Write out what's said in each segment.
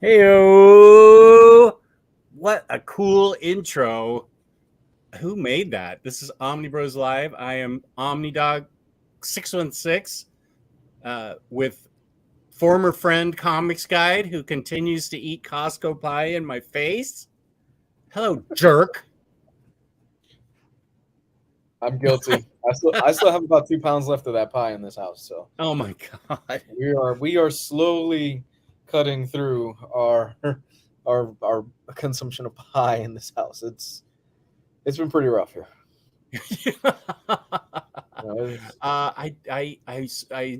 Heyo! What a cool intro. Who made that? This is Omnibros Live. I am OmniDog 616 with former friend Comics Guide who continues to eat Costco pie in my face. Hello, jerk. I'm guilty. I still have about 2 pounds left of that pie in this house. So Oh my god. we are slowly cutting through our consumption of pie in this house. It's been pretty rough here. I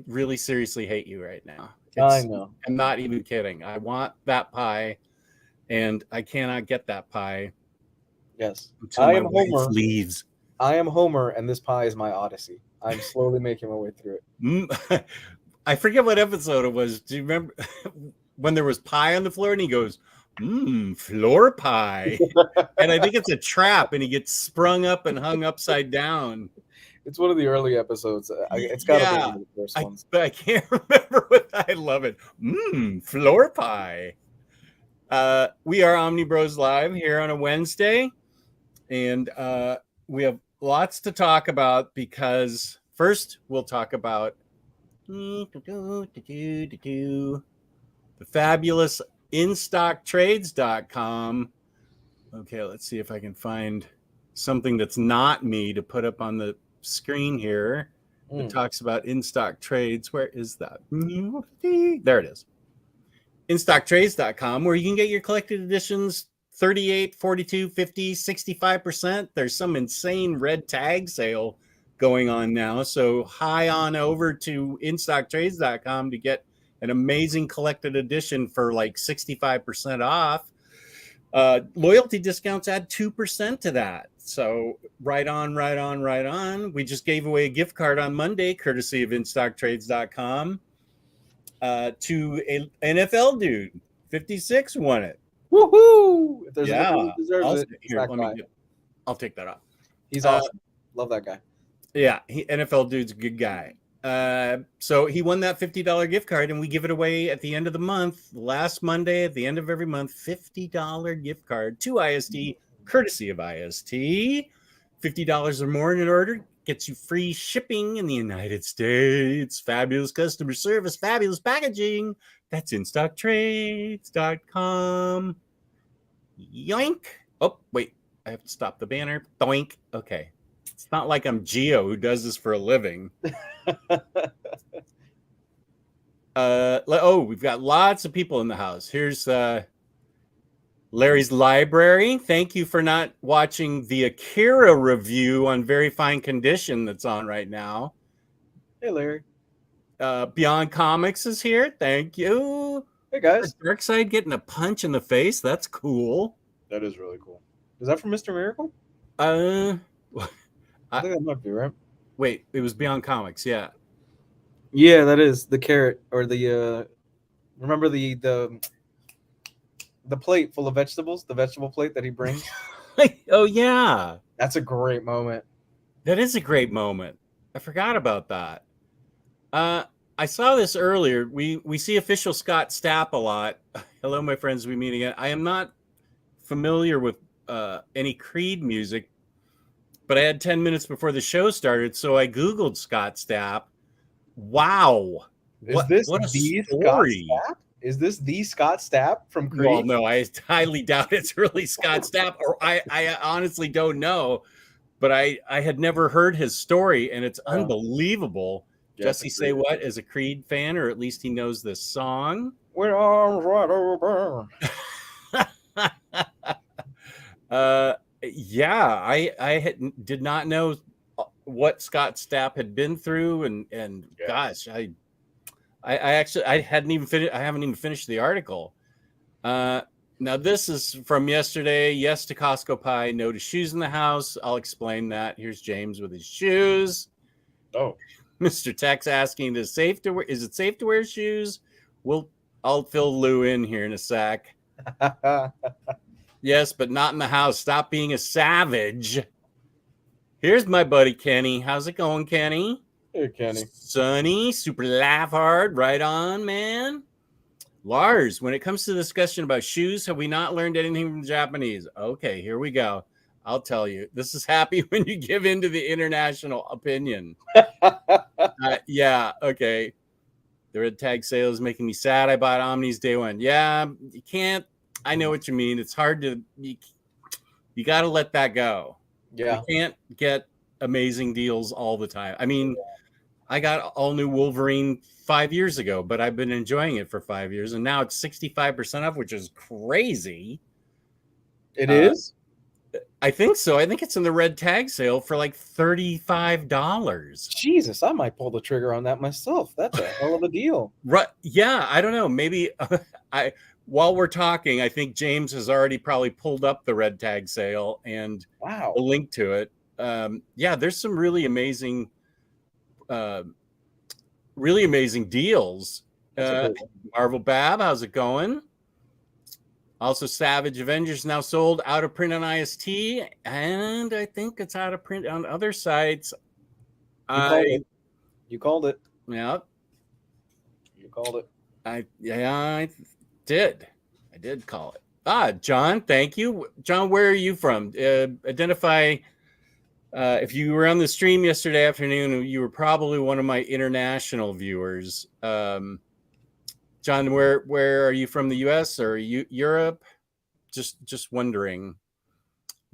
really seriously hate you right now. I know. I'm not even kidding. I want that pie, and I cannot get that pie. Yes, until I my am wife Homer. leaves. I am Homer, and this pie is my Odyssey. I'm slowly making my way through it. I forget what episode it was. Do you remember when there was pie on the floor and he goes, floor pie? And I think it's a trap and he gets sprung up and hung upside down. It's one of the early episodes. It's got to be one of the first ones. But I can't remember what I love it. Floor pie. We are Omnibros Live here on a Wednesday. And we have lots to talk about because first we'll talk about the fabulous InStockTrades.com. Okay, let's see if I can find something that's not me to put up on the screen here. It talks about in-stock trades. Where is that? There it is. InStockTrades.com, where you can get your collected editions 38, 42, 50, 65%. There's some insane red tag sale going on now. So high on over to InStockTrades.com to get an amazing collected edition for like 65% off. Loyalty discounts add 2% to that. So right on. We just gave away a gift card on Monday, courtesy of InStockTrades.com, to an NFL dude. 56 won it. Woohoo! If there's Yeah. anyone who deserves it, Here, I'll take that off. He's awesome. Love that guy. Yeah, NFL dude's a good guy. So he won that $50 gift card, and we give it away at the end of the month, last Monday at the end of every month, $50 gift card to IST, courtesy of IST. $50 or more in an order gets you free shipping in the United States. Fabulous customer service, fabulous packaging. That's InStockTrades.com. Yoink. Oh, wait. I have to stop the banner. Doink. Okay. It's not like I'm Geo who does this for a living. We've got lots of people in the house. Here's Larry's Library. Thank you for not watching the Akira review on Very Fine Condition that's on right now. Hey, Larry. Beyond Comics is here. Thank you. Hey, guys. Darkseid getting a punch in the face. That's cool. That is really cool. Is that from Mr. Miracle? I think that might be right. Wait, it was Beyond Comics, yeah. Yeah, that is the carrot or the remember the plate full of vegetables, the vegetable plate that he brings. Oh yeah, that's a great moment. That is a great moment. I forgot about that. I saw this earlier. We see official Scott Stapp a lot. Hello, my friends. We meet again. I am not familiar with any Creed music, but I had 10 minutes before the show started, so I Googled Scott Stapp. Wow. What a story. Scott Stapp? Is this the Scott Stapp from Creed? Well, no, I highly doubt it's really Scott Stapp, or I honestly don't know, but I had never heard his story, and it's unbelievable. Jesse Say What is a Creed fan, or at least he knows this song. We're all right over. Yeah, I did not know what Scott Stapp had been through, and gosh, I haven't even finished the article. Now this is from yesterday. Yes to Costco pie, no to shoes in the house. I'll explain that. Here's James with his shoes. Oh, Mr. Tex asking, is it safe to wear shoes? I'll fill Lou in here in a sec. Yes, but not in the house. Stop being a savage. Here's my buddy Kenny. How's it going, Kenny? Hey, Kenny. Sunny, super laugh hard. Right on, man. Lars, when it comes to the discussion about shoes, have we not learned anything from the Japanese? Okay, here we go. I'll tell you. This is happy when you give in to the international opinion. Yeah, okay. The red tag sale is making me sad. I bought Omni's day one. Yeah, you can't. I know what you mean. It's hard to. You got to let that go. Yeah. You can't get amazing deals all the time. I mean, I got all new Wolverine 5 years ago, but I've been enjoying it for 5 years, and now it's 65% off, which is crazy. It is? I think so. I think it's in the red tag sale for like $35. Jesus, I might pull the trigger on that myself. That's a hell of a deal. Right? Yeah, I don't know. Maybe while we're talking, I think James has already probably pulled up the red tag sale and wow, a link to it. Yeah, there's some really amazing deals. Marvel Bab, how's it going? Also, Savage Avengers now sold, out of print on IST, and I think it's out of print on other sites. You called it. Yeah. You called it. I did. I did call it. John, thank you. John, where are you from? Identify. If you were on the stream yesterday afternoon, you were probably one of my international viewers. John, where are you from? The U.S. or Europe? Just wondering.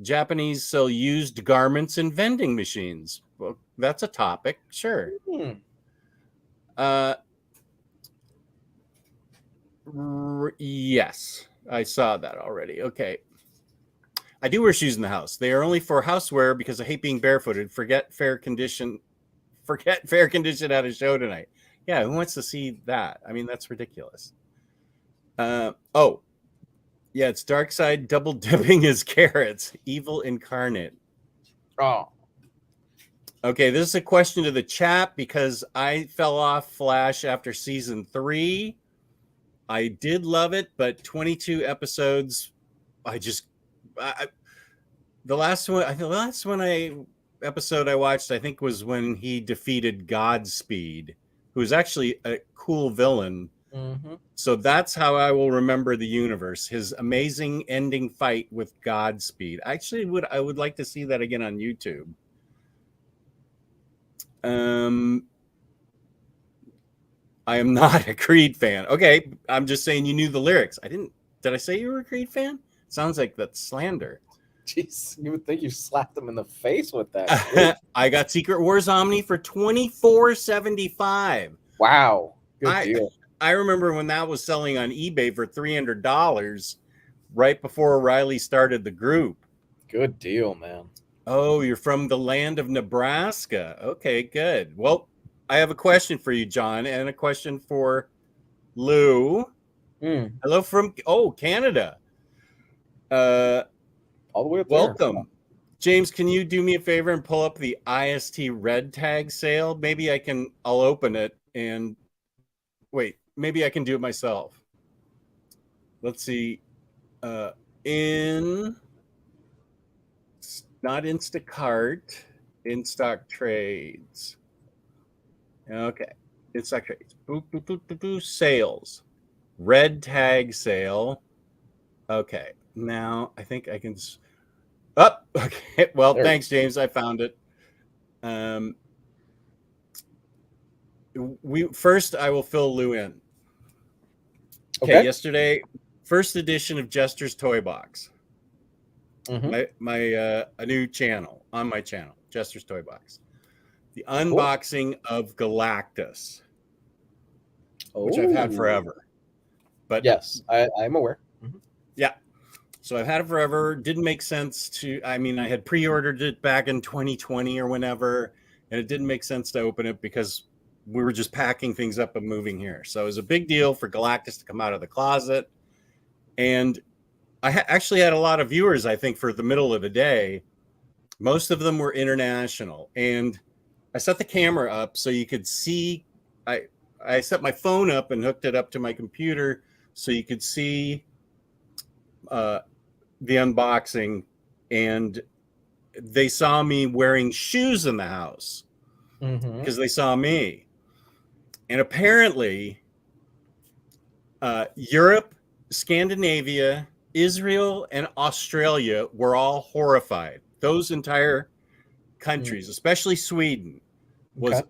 Japanese sell used garments in vending machines. Well, that's a topic, sure. Yes, I saw that already. Okay. I do wear shoes in the house. They are only for housewear because I hate being barefooted. Forget fair condition at a show tonight. Yeah, who wants to see that? I mean, that's ridiculous. Yeah, it's Darkseid double dipping his carrots. Evil incarnate. Oh. Okay, this is a question to the chat because I fell off Flash after season 3. I did love it, but 22 episodes, the last episode I watched, I think, was when he defeated Godspeed, who's actually a cool villain. Mm-hmm. So that's how I will remember the universe. His amazing ending fight with Godspeed. Actually, I would like to see that again on YouTube. I am not a Creed fan. Okay, I'm just saying you knew the lyrics. Did I say you were a Creed fan? Sounds like that's slander. Jeez, you would think you slapped him in the face with that. I got Secret Wars Omni for $24.75. Wow, good deal. I remember when that was selling on eBay for $300 right before O'Reilly started the group. Good deal, man. Oh, you're from the land of Nebraska. Okay, good. Well, I have a question for you, John, and a question for Lou. Hello from Canada. All the way up welcome. there. James, can you do me a favor and pull up the IST red tag sale? Maybe I'll open it and wait, maybe I can do it myself. Let's see. Not Instacart, in stock trades. Okay. In stock trades. Sales. Red tag sale. Okay. Now I think I can. Okay. Well, thanks, James. I found it. I will fill Lou in. Okay. Yesterday, first edition of Jester's Toy Box. Mm-hmm. A new channel on my channel, Jester's Toy Box. The unboxing of Galactus, which I've had forever. But yes, I'm aware. Mm-hmm. Yeah. So I've had it forever. Didn't make sense I had pre-ordered it back in 2020 or whenever, and it didn't make sense to open it because we were just packing things up and moving here. So it was a big deal for Galactus to come out of the closet. And I actually had a lot of viewers, I think, for the middle of the day. Most of them were international. And I set the camera up so you could see. I set my phone up and hooked it up to my computer so you could see the unboxing. And they saw me wearing shoes in the house because they saw me. And apparently, Europe, Scandinavia, Israel, and Australia were all horrified. Those entire countries, especially Sweden, was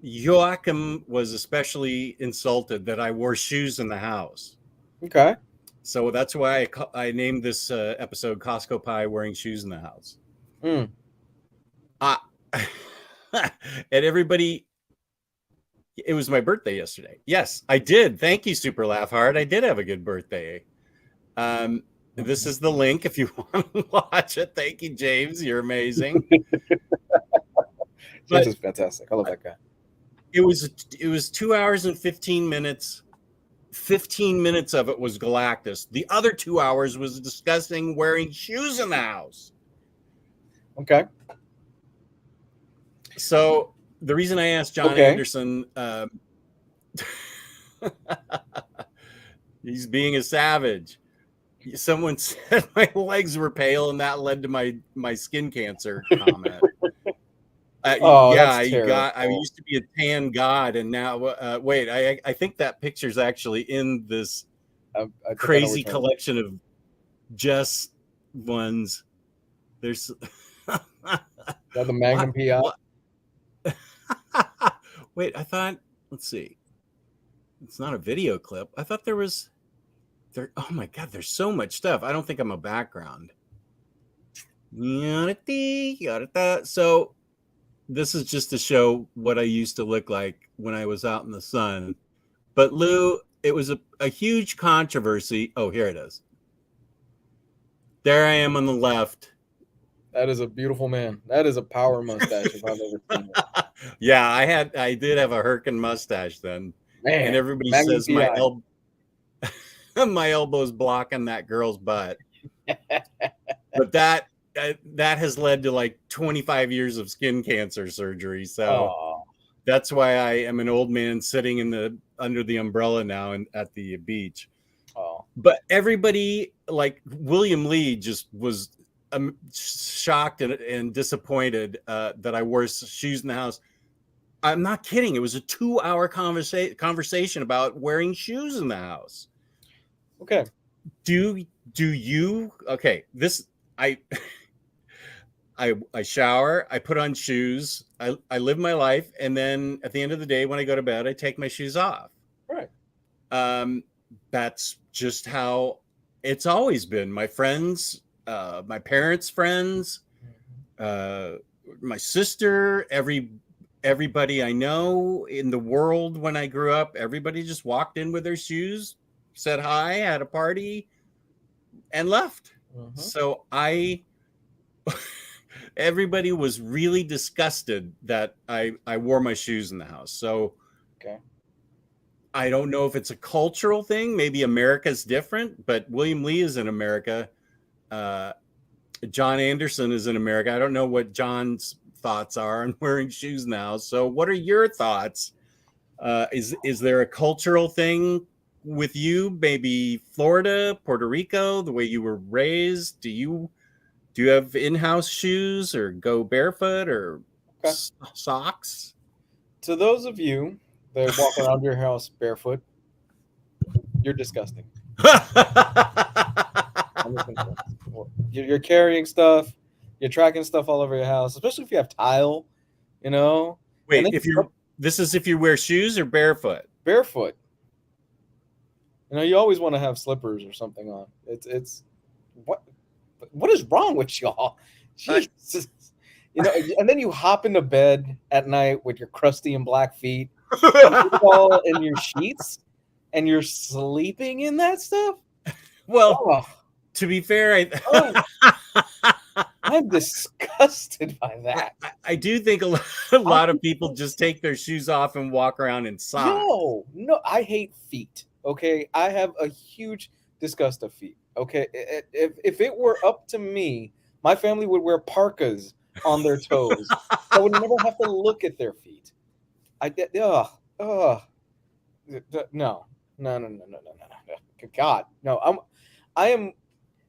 Joachim was especially insulted that I wore shoes in the house. Okay. So that's why I named this episode "Costco Pie Wearing Shoes in the House." Mm. And everybody, it was my birthday yesterday. Yes, I did. Thank you, Super Laugh Hard. I did have a good birthday. This is the link if you want to watch it. Thank you, James. You're amazing. James is fantastic. I love that guy. It was 2 hours and 15 minutes. 15 minutes of it was Galactus. The other 2 hours was discussing wearing shoes in the house. Okay. So the reason I asked John Anderson, he's being a savage. Someone said my legs were pale, and that led to my skin cancer comment. I used to be a tan god, and now wait, I think that picture's actually in this crazy collection of just ones. There's the Magnum PI. Wait, I thought. Let's see. It's not a video clip. I thought there was. Oh my god, there's so much stuff. I don't think I'm a background. So this is just to show what I used to look like when I was out in the sun. But Lou, it was a huge controversy. Oh, here it is. There I am on the left. That is a beautiful man. That is a power mustache if I've ever seen it. Yeah, I did have a Herkin mustache then. Man, and everybody says my elbow's blocking that girl's butt. But that has led to like 25 years of skin cancer surgery. So that's why I am an old man sitting under the umbrella now and at the beach. But everybody, like William Lee, just was shocked and disappointed that I wore shoes in the house. I'm not kidding. It was a 2-hour conversation about wearing shoes in the house. Okay. Do you? Okay. This I shower. I put on shoes. I live my life, and then at the end of the day, when I go to bed, I take my shoes off. Right. That's just how it's always been. My friends, my parents' friends, my sister, everybody I know in the world when I grew up, everybody just walked in with their shoes, said hi, had a party, and left. So everybody was really disgusted that I wore my shoes in the house. So I don't know if it's a cultural thing. Maybe America's different, but William Lee is in America. John Anderson is in America. I don't know what John's thoughts are on wearing shoes now. So what are your thoughts? Is there a cultural thing with you? Maybe Florida, Puerto Rico, the way you were raised? Do you have in-house shoes or go barefoot or socks? To those of you that walk around your house barefoot, you're disgusting. You're carrying stuff, you're tracking stuff all over your house, especially if you have tile, you know. Wait, if you wear shoes or barefoot? Barefoot. You know, you always want to have slippers or something on. It's what is wrong with y'all? Jesus. You know, and then you hop into bed at night with your crusty and black feet, all in your sheets, and you're sleeping in that stuff. Well, to be fair, I'm disgusted by that. I do think a lot of people just take their shoes off and walk around in socks. No, I hate feet. Okay, I have a huge disgust of feet. Okay, if it were up to me, my family would wear parkas on their toes. I would never have to look at their feet. No. God, no. I am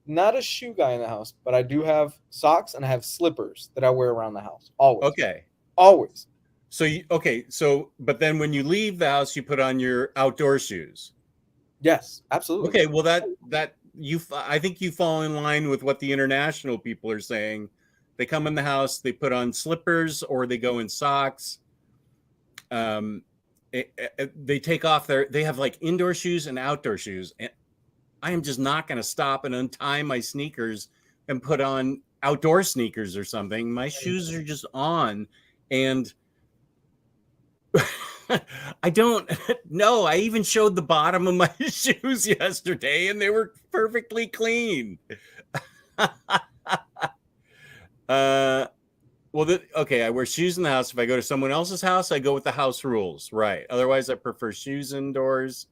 not a shoe guy in the house, but I do have socks and I have slippers that I wear around the house always. Okay, always. So but then when you leave the house, you put on your outdoor shoes. Yes, absolutely. Okay, well I think you fall in line with what the international people are saying. They come in the house, they put on slippers or they go in socks. Um, they take off they have like indoor shoes and outdoor shoes, and I am just not going to stop and untie my sneakers and put on outdoor sneakers or something. My shoes are just on, and I don't know. I even showed the bottom of my shoes yesterday, and they were perfectly clean. Okay. I wear shoes in the house. If I go to someone else's house, I go with the house rules, right? Otherwise, I prefer shoes indoors.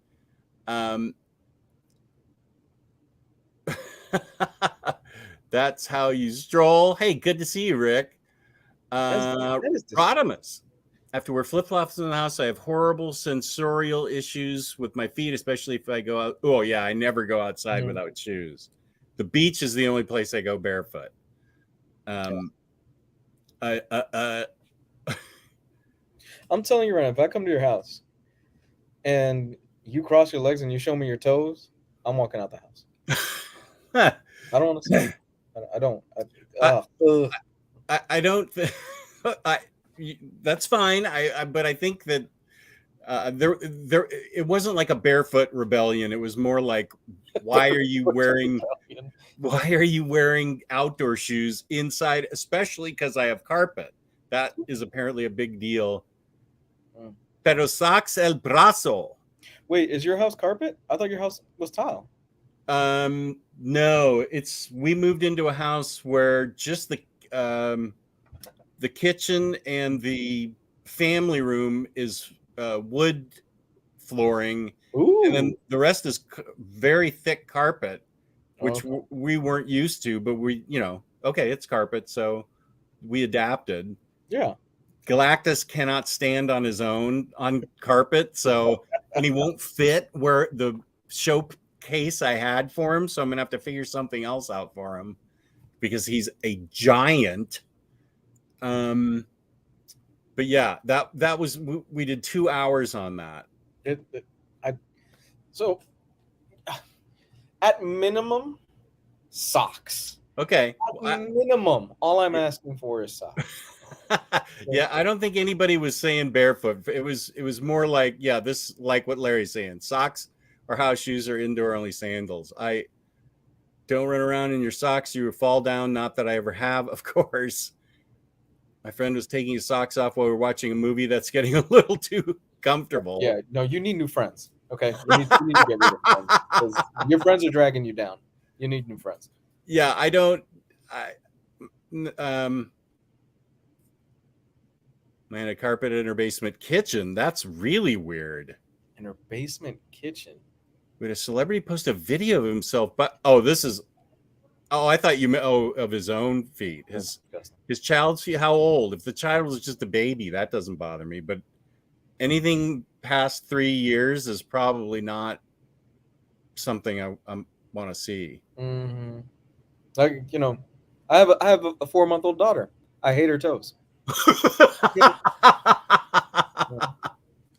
That's how you stroll. Hey, good to see you, Rick. Rodimus. I have to wear flip-flops in the house. I have horrible sensorial issues with my feet, especially if I go out. Oh, yeah, I never go outside without shoes. The beach is the only place I go barefoot. I'm telling you right now, if I come to your house and you cross your legs and you show me your toes, I'm walking out the house. I don't want to see it. I don't. I don't. That's fine. But I think that there it wasn't like a barefoot rebellion. It was more like, why are you wearing outdoor shoes inside, especially because I have carpet? That is apparently a big deal. Pero sacas el brazo. Wait, is your house carpet? I thought your house was tile. No, we moved into a house where just the kitchen and the family room is wood flooring. Ooh. And then the rest is very thick carpet, which we weren't used to, but okay, it's carpet, so we adapted. Yeah. Galactus cannot stand on his own on carpet, and he won't fit where the showcase I had for him, so I'm gonna have to figure something else out for him because he's a giant. But yeah, that was we did 2 hours on that. So at minimum, socks. Okay. At minimum, all I'm asking for is socks. Yeah, I don't think anybody was saying barefoot. It was more like, yeah, this like what Larry's saying. Socks or house shoes or indoor only sandals. I don't run around in your socks. You will fall down. Not that I ever have, of course. My friend was taking his socks off while we were watching a movie that's getting a little too comfortable. Yeah, no, you need new friends. Okay, you need to get rid of friends because your friends are dragging you down. You need new friends. Yeah, man, a carpet in her basement kitchen. That's really weird. In her basement kitchen. Would a celebrity post a video of himself? But I thought you meant of his own feet. His child's feet. How old? If the child was just a baby, that doesn't bother me. But anything past 3 years is probably not something I want to see. Mm-hmm. Like, I have a 4-month-old daughter. I hate her toes.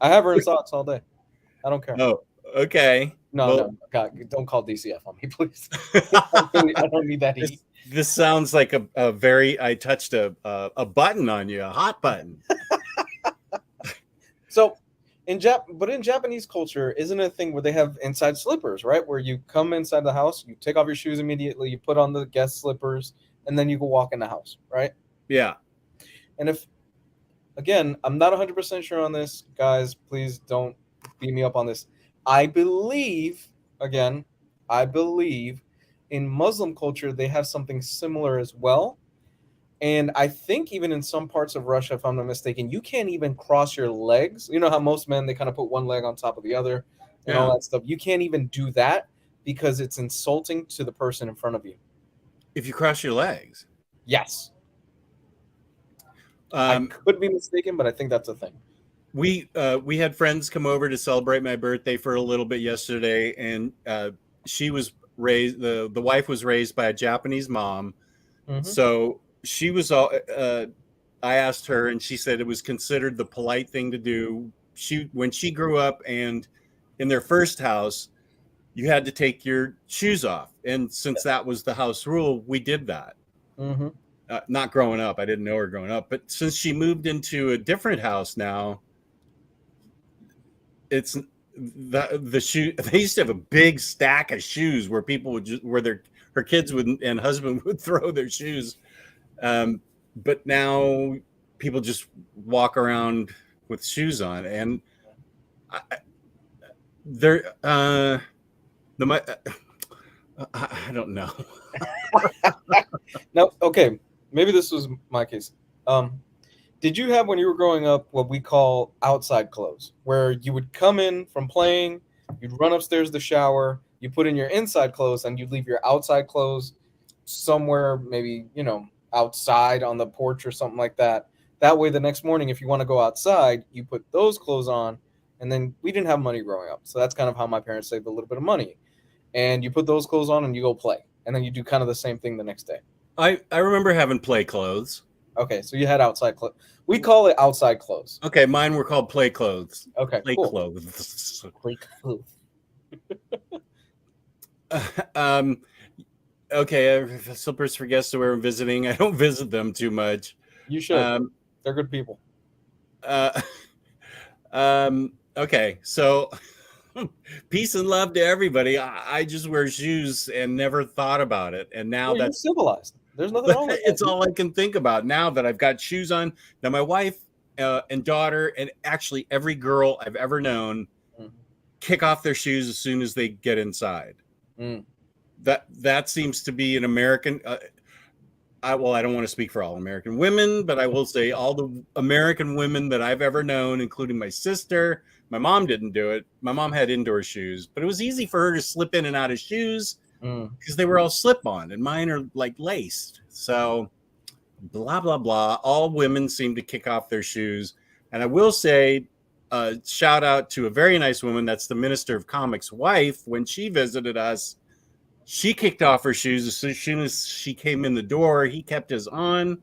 I have her in socks all day. I don't care. Oh, okay. No, God, don't call DCF on me, please. I don't need that heat. This sounds like a very. I touched a button on you, a hot button. So, in Japanese culture, isn't it a thing where they have inside slippers, right? Where you come inside the house, you take off your shoes immediately, you put on the guest slippers, and then you go walk in the house, right? Yeah. And again, I'm not 100% sure on this, guys. Please don't beat me up on this. I believe in Muslim culture, they have something similar as well. And I think even in some parts of Russia, if I'm not mistaken, you can't even cross your legs. You know how most men, they kind of put one leg on top of the other and all that stuff. You can't even do that because it's insulting to the person in front of you. If you cross your legs? Yes. I could be mistaken, but I think that's a thing. We had friends come over to celebrate my birthday for a little bit yesterday, and she was raised. The wife was raised by a Japanese mom, so she was all. I asked her, and she said it was considered the polite thing to do. When she grew up, and in their first house, you had to take your shoes off. And since that was the house rule, we did that. Mm-hmm. Not growing up. I didn't know her growing up. But since she moved into a different house now, it's the shoe. They used to have a big stack of shoes where people would just, her kids would and husband would throw their shoes. But now people just walk around with shoes on, and they're I don't know. No, okay. Maybe this was my case. Did you have, when you were growing up, what we call outside clothes, where you would come in from playing, you'd run upstairs to shower, you put in your inside clothes, and you'd leave your outside clothes somewhere, maybe, outside on the porch or something like that. That way, the next morning, if you want to go outside, you put those clothes on. And then we didn't have money growing up, so that's kind of how my parents saved a little bit of money. And you put those clothes on and you go play, and then you do kind of the same thing the next day. I remember having play clothes. Okay, so you had outside clothes. We call it outside clothes. Okay, mine were called play clothes. Okay, play cool. clothes. Play clothes. Okay, slippers for guests to wear when visiting. I don't visit them too much. You should. They're good people. Okay, so peace and love to everybody. I just wear shoes and never thought about it, and now that's civilized. There's nothing wrong with that. It's all I can think about now that I've got shoes on. Now my wife and daughter, and actually every girl I've ever known, kick off their shoes as soon as they get inside. That seems to be an American. I don't want to speak for all American women, but I will say all the American women that I've ever known, including my sister. My mom didn't do it. My mom had indoor shoes, but it was easy for her to slip in and out of shoes because they were all slip-on, and mine are like laced. So blah, blah, blah. All women seem to kick off their shoes. And I will say, shout out to a very nice woman. That's the Minister of Comics' wife. When she visited us, she kicked off her shoes as soon as she came in the door. He kept his on.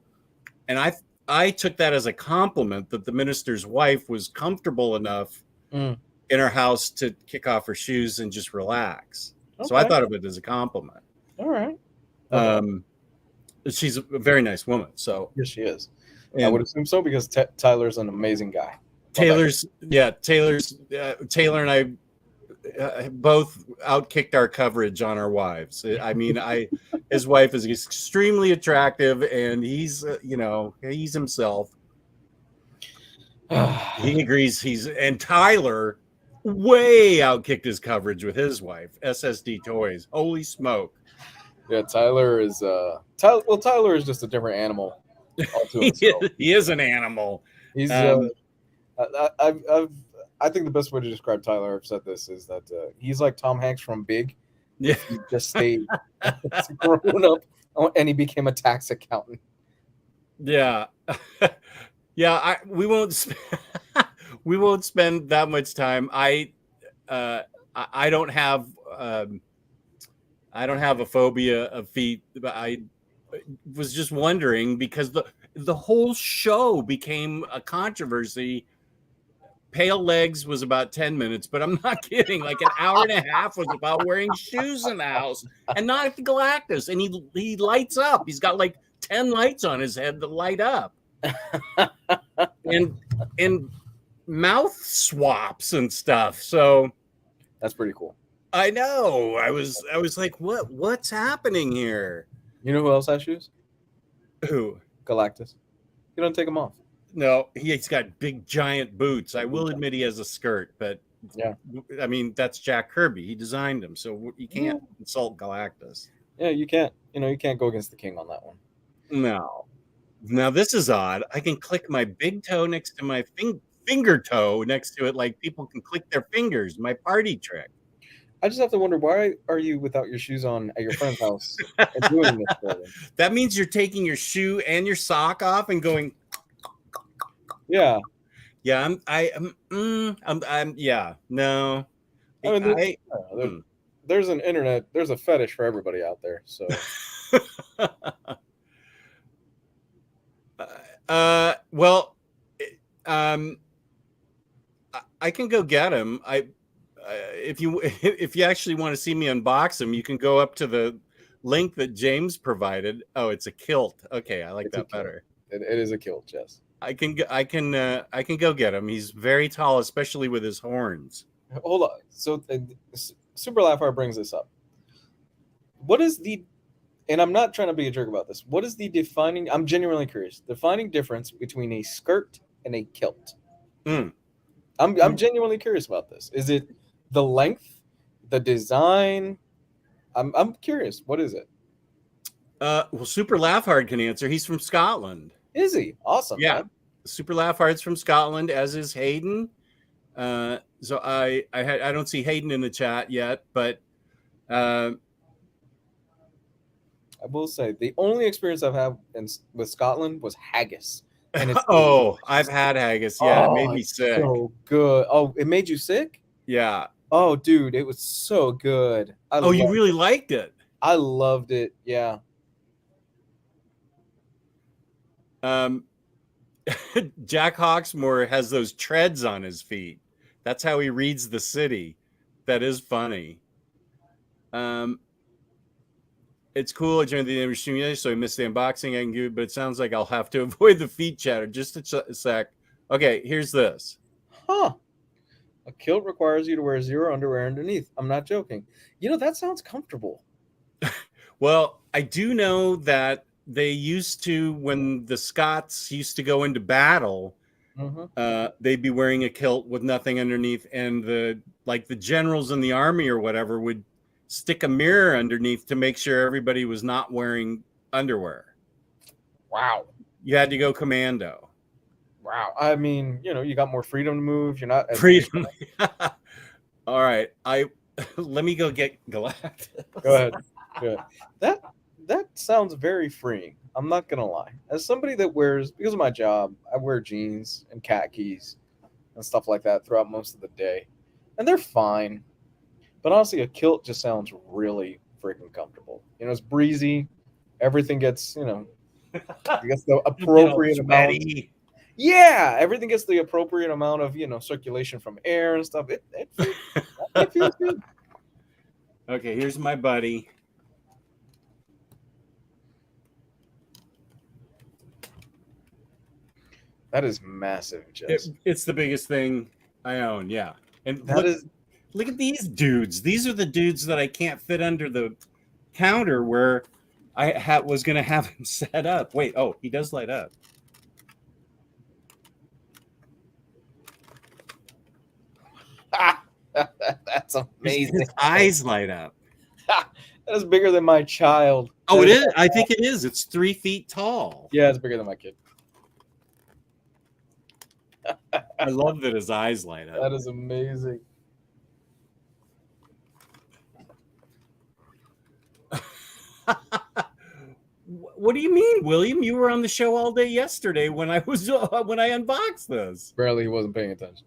And I took that as a compliment that the minister's wife was comfortable enough in her house to kick off her shoes and just relax. Okay. So I thought of it as a compliment. All right. She's a very nice woman. So yes, she is. And I would assume so because Tyler's an amazing guy. Taylor and I both outkicked our coverage on our wives. I mean, his wife is extremely attractive, and he's he's himself. He agrees. And Tyler way outkicked his coverage with his wife, SSD Toys. Holy smoke! Yeah, Tyler is Tyler is just a different animal. He is an animal. He's I think the best way to describe Tyler, I've said this, is that he's like Tom Hanks from Big. Yeah, he just stayed grown up, and he became a tax accountant. Yeah, yeah. We won't spend that much time. I don't have a phobia of feet. But I was just wondering because the whole show became a controversy. Pale Legs was about 10 minutes, but I'm not kidding. Like an hour and a half was about wearing shoes in the house, and not at the Galactus. And he lights up. He's got like 10 lights on his head that light up, and mouth swaps and stuff. So that's pretty cool. I know. I was like, what's happening here? You know who else has shoes? Who? Galactus. You don't take them off. No, he's got big giant boots. I will admit he has a skirt, but yeah, I mean that's Jack Kirby. He designed him, so you can't insult Galactus. Yeah, you can't. You can't go against the king on that one. No. Now this is odd. I can click my big toe next to my finger toe next to it, like people can click their fingers. My party trick. I just have to wonder, why are you without your shoes on at your friend's house and doing this for them? That means you're taking your shoe and your sock off and going. Yeah. Yeah, I'm yeah, no. I mean, there's an internet, there's a fetish for everybody out there. So well, I can go get him. if you actually want to see me unbox them, you can go up to the link that James provided. Oh, it's a kilt. Okay, I like that better. It is a kilt, Jess. I can go get him. He's very tall, especially with his horns. Hold on. So Super Laugh Art brings this up. What is the, and I'm not trying to be a jerk about this, what is the defining, I'm genuinely curious, defining difference between a skirt and a kilt? I'm genuinely curious about this. Is it the length, the design? I'm curious. What is it? Well, Super Laugh Hard can answer. He's from Scotland. Is he? Awesome. Yeah. Man. Super Laugh Hard's from Scotland, as is Hayden. So I don't see Hayden in the chat yet, but I will say the only experience I've had with Scotland was haggis. And it's I've had haggis. Yeah, it made me sick. So good. Oh, it made you sick? Yeah. Oh, dude, it was so good. You really liked it? I loved it. Yeah. Jack Hawksmoor has those treads on his feet. That's how he reads the city. That is funny. It's cool. I joined the stream yesterday, so I missed the unboxing. I can do it, but it sounds like I'll have to avoid the feet chatter. Just a sec. Okay, here's this. Huh. A kilt requires you to wear zero underwear underneath. I'm not joking. That sounds comfortable. Well, I do know that they used to, when the Scots used to go into battle, they'd be wearing a kilt with nothing underneath, and the generals in the army or whatever would stick a mirror underneath to make sure everybody was not wearing underwear. Wow. You had to go commando. Wow. I mean, you got more freedom to move. You're not freedom. All right. Let me go get Galactus. Go ahead. Good. That sounds very freeing. I'm not gonna lie. As somebody that wears, because of my job, I wear jeans and khakis and stuff like that throughout most of the day, and they're fine. But honestly, a kilt just sounds really freaking comfortable. It's breezy. Everything gets, gets the appropriate amount. Yeah, everything gets the appropriate amount of, circulation from air and stuff. It feels good. Okay, here's my buddy. That is massive, Jess. It's the biggest thing I own, yeah. And look at these dudes. These are the dudes that I can't fit under the counter where I was going to have him set up. Wait, he does light up. That's amazing. His eyes light up. That is bigger than my child. Oh, it is? I think it is. It's 3 feet tall. Yeah, it's bigger than my kid. I love that his eyes light up. That is amazing. What do you mean, William? You were on the show all day yesterday when I unboxed this. Barely, he wasn't paying attention.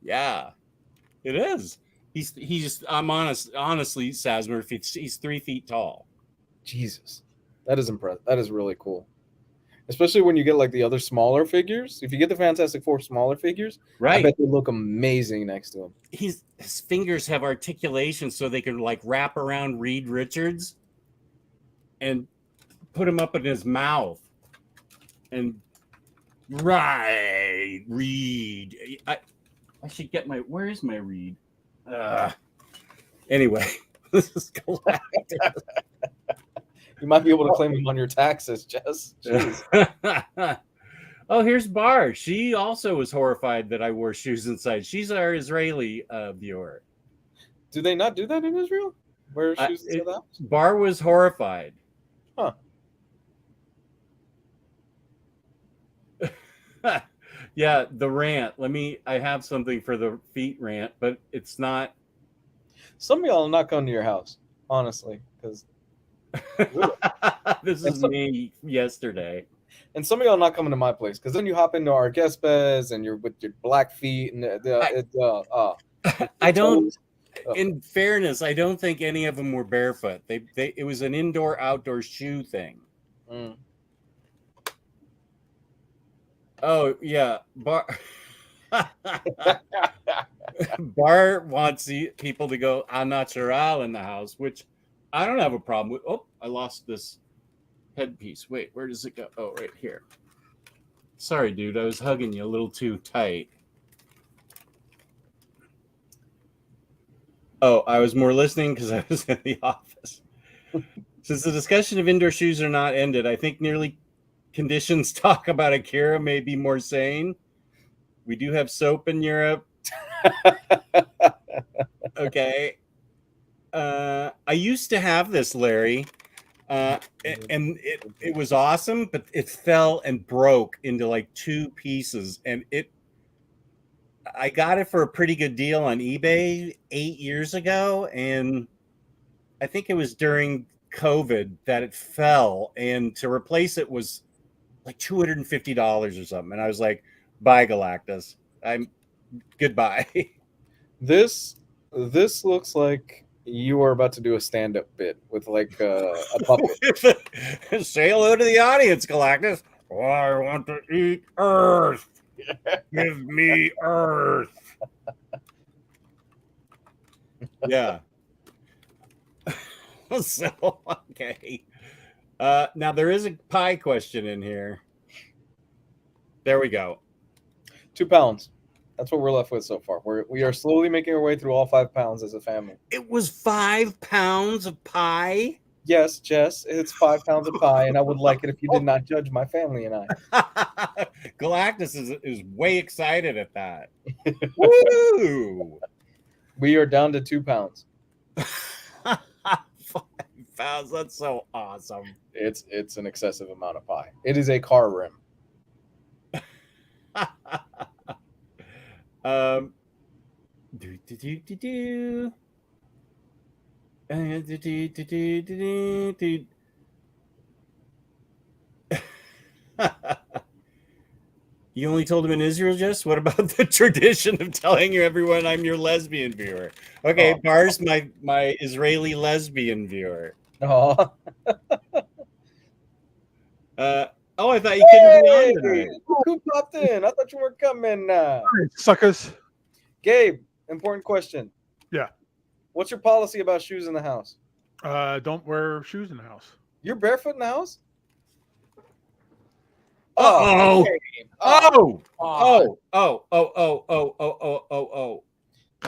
Yeah, it is. I'm honestly, Sasmer, he's 3 feet tall. Jesus, that is impressive. That is really cool. Especially when you get like the other smaller figures. If you get the Fantastic Four smaller figures, right, I bet they look amazing next to him. His fingers have articulation so they can like wrap around Reed Richards and put him up in his mouth. And right, Reed. I should get where is my Reed? Anyway, this is Galactus. You might be able to claim him on your taxes, Jess. Oh, here's Bar. She also was horrified that I wore shoes inside. She's our Israeli viewer. Do they not do that in Israel? Wear shoes inside the house? Bar was horrified. Huh. Yeah, the rant. I have something for the feet rant, but it's not. Some of y'all are not coming to your house, honestly, because this is me yesterday. And some of y'all not coming to my place because then you hop into our guest beds and you're with your black feet and I don't. In fairness, I don't think any of them were barefoot. It was an indoor-outdoor shoe thing. Mm. Oh yeah, Bar. Bart wants people to go "I'm not natural" in the house, which I don't have a problem with. Oh, I lost this headpiece. Wait, where does it go? Oh, right here. Sorry, dude. I was hugging you a little too tight. Oh, I was more listening because I was in the office. Since the discussion of indoor shoes are not ended, I think nearly conditions talk about Akira may be more sane. We do have soap in Europe. Okay. I used to have this, Larry, and it was awesome, but it fell and broke into like 2 pieces, and I got it for a pretty good deal on eBay 8 years ago, and I think it was during COVID that it fell, and to replace it was like $250 or something, and I was like, "Bye, Galactus. Goodbye." This looks like you are about to do a stand-up bit with like a puppet. Say hello to the audience, Galactus. Oh, I want to eat Earth. Give me Earth. Yeah. So, okay. Now there is a pie question in here. There we go. 2 pounds. That's what we're left with so far. We are slowly making our way through all 5 pounds as a family. It was 5 pounds of pie. Yes, Jess, it's 5 pounds of pie, and I would like it if you did not judge my family and I. Galactus is way excited at that. Woo! We are down to 2 pounds. 5 pounds. That's so awesome. It's an excessive amount of pie. It is a car rim. You only told him in Israel, Jess? What about the tradition of telling everyone I'm your lesbian viewer? Okay, Bar's my Israeli lesbian viewer. Oh. Oh, I thought you couldn't be on tonight. Who popped in? I thought you weren't coming. Suckers. Gabe, important question. Yeah. What's your policy about shoes in the house? Don't wear shoes in the house. You're barefoot in the house? Oh. Okay. Oh. Oh. Oh. Oh. Oh. Oh. Oh. Oh. Oh. Oh.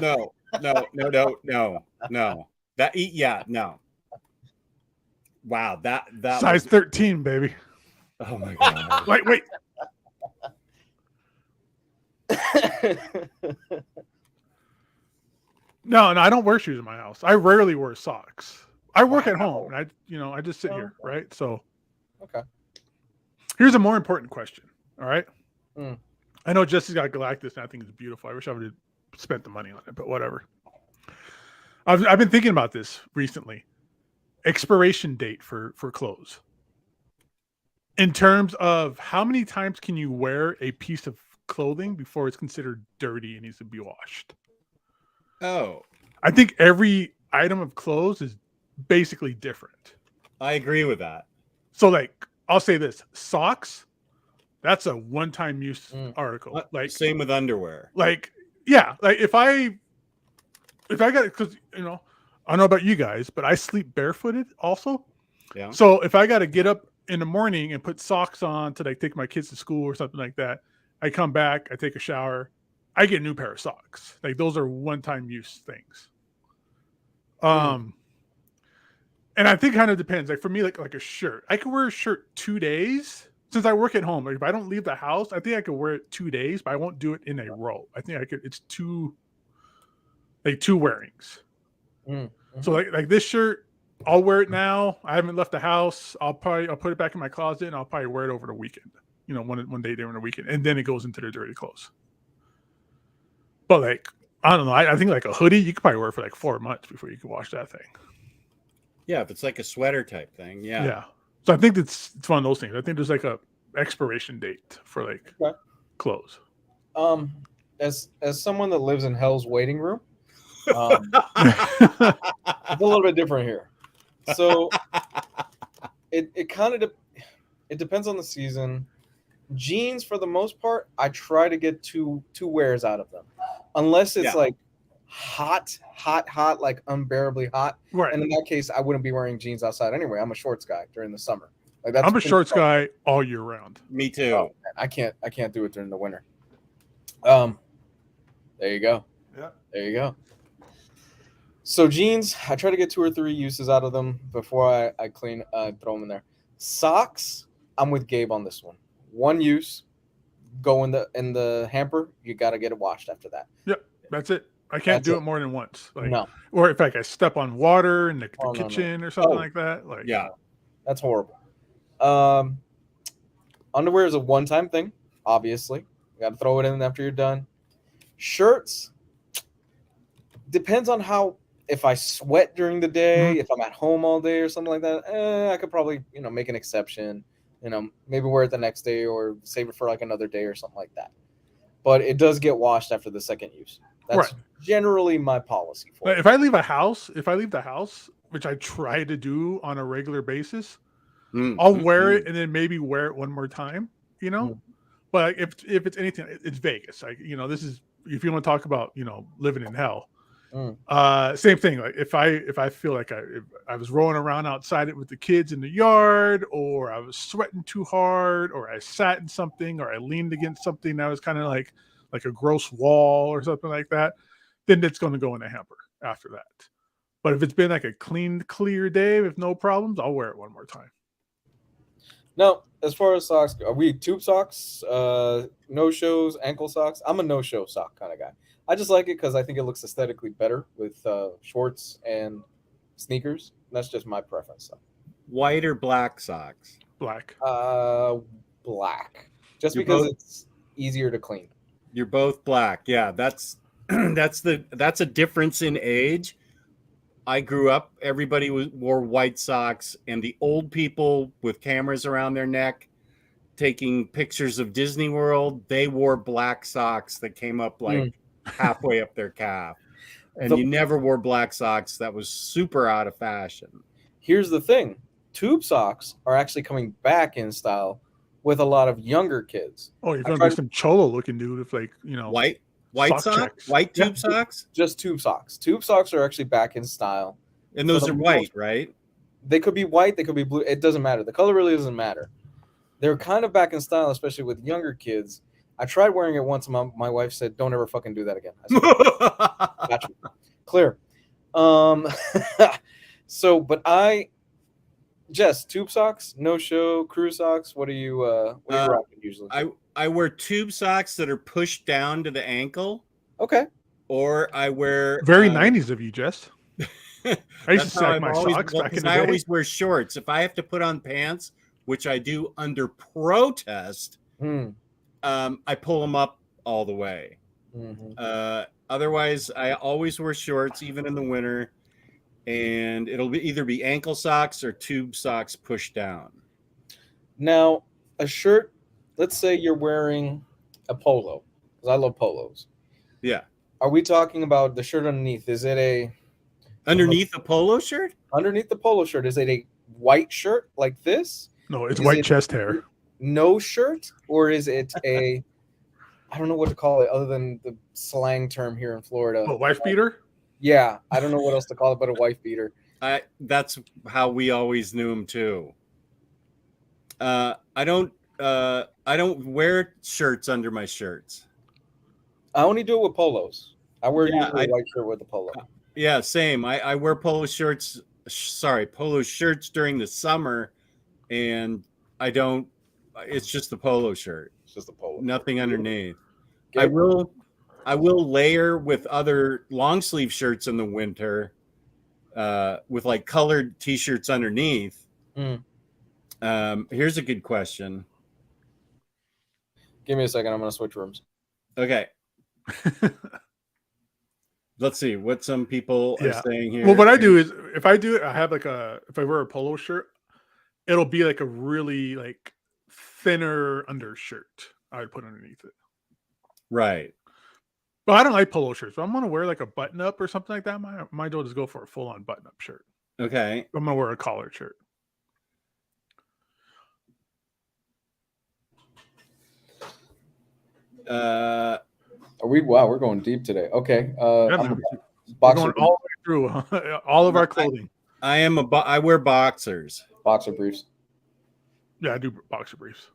No. No. No. No. No. No. That. Yeah. No. Wow. That. Size 13, baby. Oh my god. Wait. No, I don't wear shoes in my house. I rarely wear socks. I work at home. And I just sit here, right? So, okay. Here's a more important question. All right. Mm. I know Jesse's got Galactus, and I think it's beautiful. I wish I would have spent the money on it, but whatever. I've been thinking about this recently. Expiration date for clothes. In terms of how many times can you wear a piece of clothing before it's considered dirty and needs to be washed? Oh. I think every item of clothes is basically different. I agree with that. So, like, I'll say this: socks, that's a one-time use article. Like, same with underwear. Like, yeah, like if I got, because I don't know about you guys, but I sleep barefooted also. Yeah. So if I got to get up in the morning and put socks on to like take my kids to school or something like that, I come back, I take a shower, I get a new pair of socks. Like those are one-time use things. And I think it kind of depends. Like for me, like a shirt, I could wear a shirt 2 days since I work at home. Like if I don't leave the house, I think I could wear it 2 days, but I won't do it in a row. I think I could. It's two wearings. Mm-hmm. So like this shirt, I'll wear it now. I haven't left the house. I'll put it back in my closet and I'll probably wear it over the weekend. One day during the weekend, and then it goes into the dirty clothes. But like I don't know. I think like a hoodie, you could probably wear it for like 4 months before you can wash that thing. Yeah, if it's like a sweater type thing. Yeah. Yeah. So I think it's one of those things. I think there's like a expiration date for like clothes. As someone that lives in Hell's waiting room, it's a little bit different here. So it kind of it depends on the season. Jeans, for the most part, I try to get two wears out of them, unless it's like hot, like unbearably hot. Right. And in that case, I wouldn't be wearing jeans outside anyway. I'm a shorts guy during the summer. Like I'm a shorts guy all year round. Me too. Oh, I can't do it during the winter. There you go. Yeah. There you go. So jeans, I try to get 2 or 3 uses out of them before I clean, throw them in there. Socks, I'm with Gabe on this one. 1 use, go in the hamper. You got to get it washed after that. Yep, that's it. I can't do it more than once. Like, no. Or if I step on water in the kitchen or something like that. Like, yeah, that's horrible. Underwear is a one-time thing. Obviously, you got to throw it in after you're done. Shirts depends on how. If I sweat during the day, if I'm at home all day or something like that, I could probably make an exception. Maybe wear it the next day or save it for like another day or something like that. But it does get washed after the second use. That's generally my policy for it. If I leave the house, which I try to do on a regular basis, I'll wear it and then maybe wear it one more time, But if it's anything, it's Vegas. Like, this is, if you want to talk about, living in hell. Same thing. Like if I feel like I was rolling around outside it with the kids in the yard, or I was sweating too hard, or I sat in something, or I leaned against something that was kind of like a gross wall or something like that, then it's going to go in the hamper after that. But if it's been like a clean, clear day with no problems, I'll wear it one more time. Now, as far as socks, are we tube socks, no shows, ankle socks? I'm a no show sock kind of guy. I just like it because I think it looks aesthetically better with shorts and sneakers. That's just my preference. So. White or black socks? Black. Black. Just because it's easier to clean. You're both black. Yeah, that's a difference in age. I grew up, everybody wore white socks, and the old people with cameras around their neck taking pictures of Disney World, they wore black socks that came up like halfway up their calf. And you never wore black socks. That was super out of fashion. Here's the thing. Tube socks are actually coming back in style with a lot of younger kids. Oh, you're going to be some cholo looking dude with like, white socks? White tube socks? Just tube socks. Tube socks are actually back in style. And those are white, right? They could be white. They could be blue. It doesn't matter. The color really doesn't matter. They're kind of back in style, especially with younger kids. I tried wearing it once. My wife said, "Don't ever fucking do that again." I said, "Gotcha. Clear." Jess, tube socks, no show, crew socks. What are you rocking usually? I wear tube socks that are pushed down to the ankle. Okay. Or I wear very 90s of you, Jess. I used to sack my socks back in the day. I always wear shorts. If I have to put on pants, which I do under protest, I pull them up all the way. Otherwise, I always wear shorts, even in the winter, and it'll either be ankle socks or tube socks pushed down. Now, a shirt, let's say you're wearing a polo, because I love polos. Yeah. Are we talking about the shirt underneath? Is it underneath a polo shirt? Underneath the polo shirt, is it a white shirt like this? No, it's white chest hair. No shirt? Or is it I don't know what to call it other than the slang term here in Florida. Oh, wife beater? Yeah, I don't know what else to call it but a wife beater. That's how we always knew him too. I don't wear shirts under my shirts. I only do it with polos. I wear usually a white shirt with a polo. Yeah, same. I wear polo shirts during the summer, and I don't. It's just a polo shirt. It's just a polo. Nothing underneath. I will layer with other long sleeve shirts in the winter, with like colored t-shirts underneath. Here's a good question. Give me a second. I'm gonna switch rooms. Okay. Let's see what some people are saying here. Well, what I do is if I do it, I have if I wear a polo shirt, it'll be like a really like thinner undershirt I would put underneath it. Right. But I don't like polo shirts. So I'm going to wear like a button up or something like that. I might just go for a full on button up shirt. Okay. I'm going to wear a collared shirt. Are we? Wow, we're going deep today. Okay. Yeah, I'm man, a we're boxer, going all the way through all of our clothing. I wear boxers. boxer briefs. Yeah, I do boxer briefs.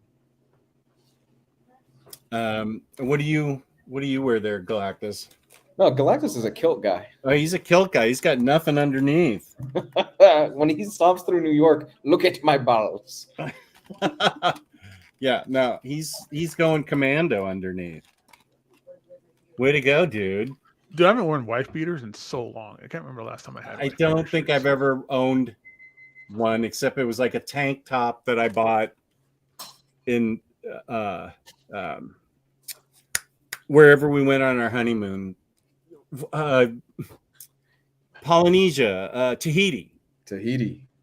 What do you wear there, Galactus? No, Galactus is a kilt guy. Oh, he's a kilt guy. He's got nothing underneath. When he stomps through New York, look at my balls. Yeah, no, he's going commando underneath. Way to go, dude. Dude, I haven't worn wife beaters in so long. I can't remember the last time I had. I don't think I've ever owned one, except it was like a tank top that I bought in wherever we went on our honeymoon. Polynesia, Tahiti.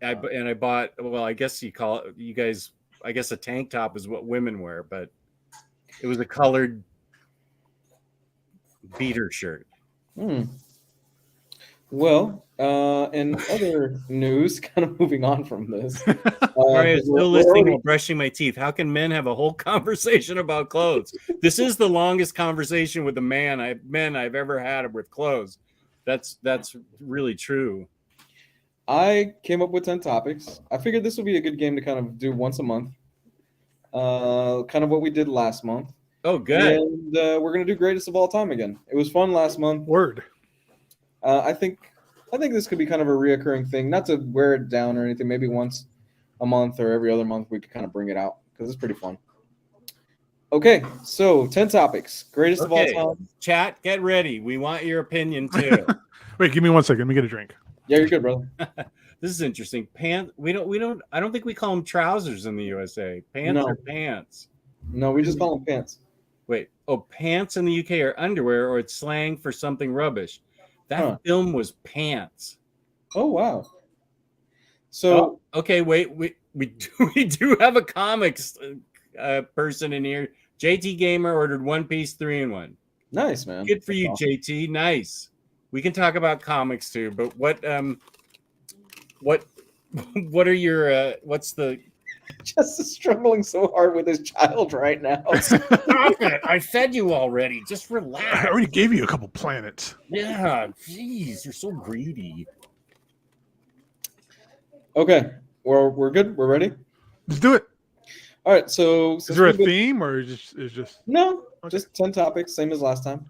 And I bought, well, I guess you guys, I guess a tank top is what women wear, but it was a colored beater shirt. Well, in other news, kind of moving on from this. Sorry, I'm still listening while brushing my teeth. How can men have a whole conversation about clothes? This is the longest conversation with men I've ever had with clothes. That's really true. I came up with 10 topics. I figured this would be a good game to kind of do once a month. Kind of what we did last month. Oh, good. And we're gonna do greatest of all time again. It was fun last month. Word. I think this could be kind of a reoccurring thing. Not to wear it down or anything. Maybe once a month or every other month we could kind of bring it out because it's pretty fun. Okay, so 10 topiants. Greatest of all time. Chat, get ready. We want your opinion too. Wait, give me 1 second. Let me get a drink. Yeah, you're good, brother. This is interesting. Pants. I don't think we call them trousers in the USA. Pants are pants. No, we just call them pants. Wait. Oh, pants in the UK are underwear, or it's slang for something rubbish. That film was Pants. Oh wow. So okay, wait. We do have a comics person in here. JT Gamer ordered One Piece 3-in-1. Nice, man. Good for you, awesome. JT. Nice. We can talk about comics too, but what are your what's the Just struggling so hard with his child right now. Stop it. I fed you already. Just relax. I already gave you a couple planets. Yeah, jeez, you're so greedy. Okay, we're good. We're ready. Let's do it. All right. So is there a theme or is just no? Okay. Just 10 topics, same as last time.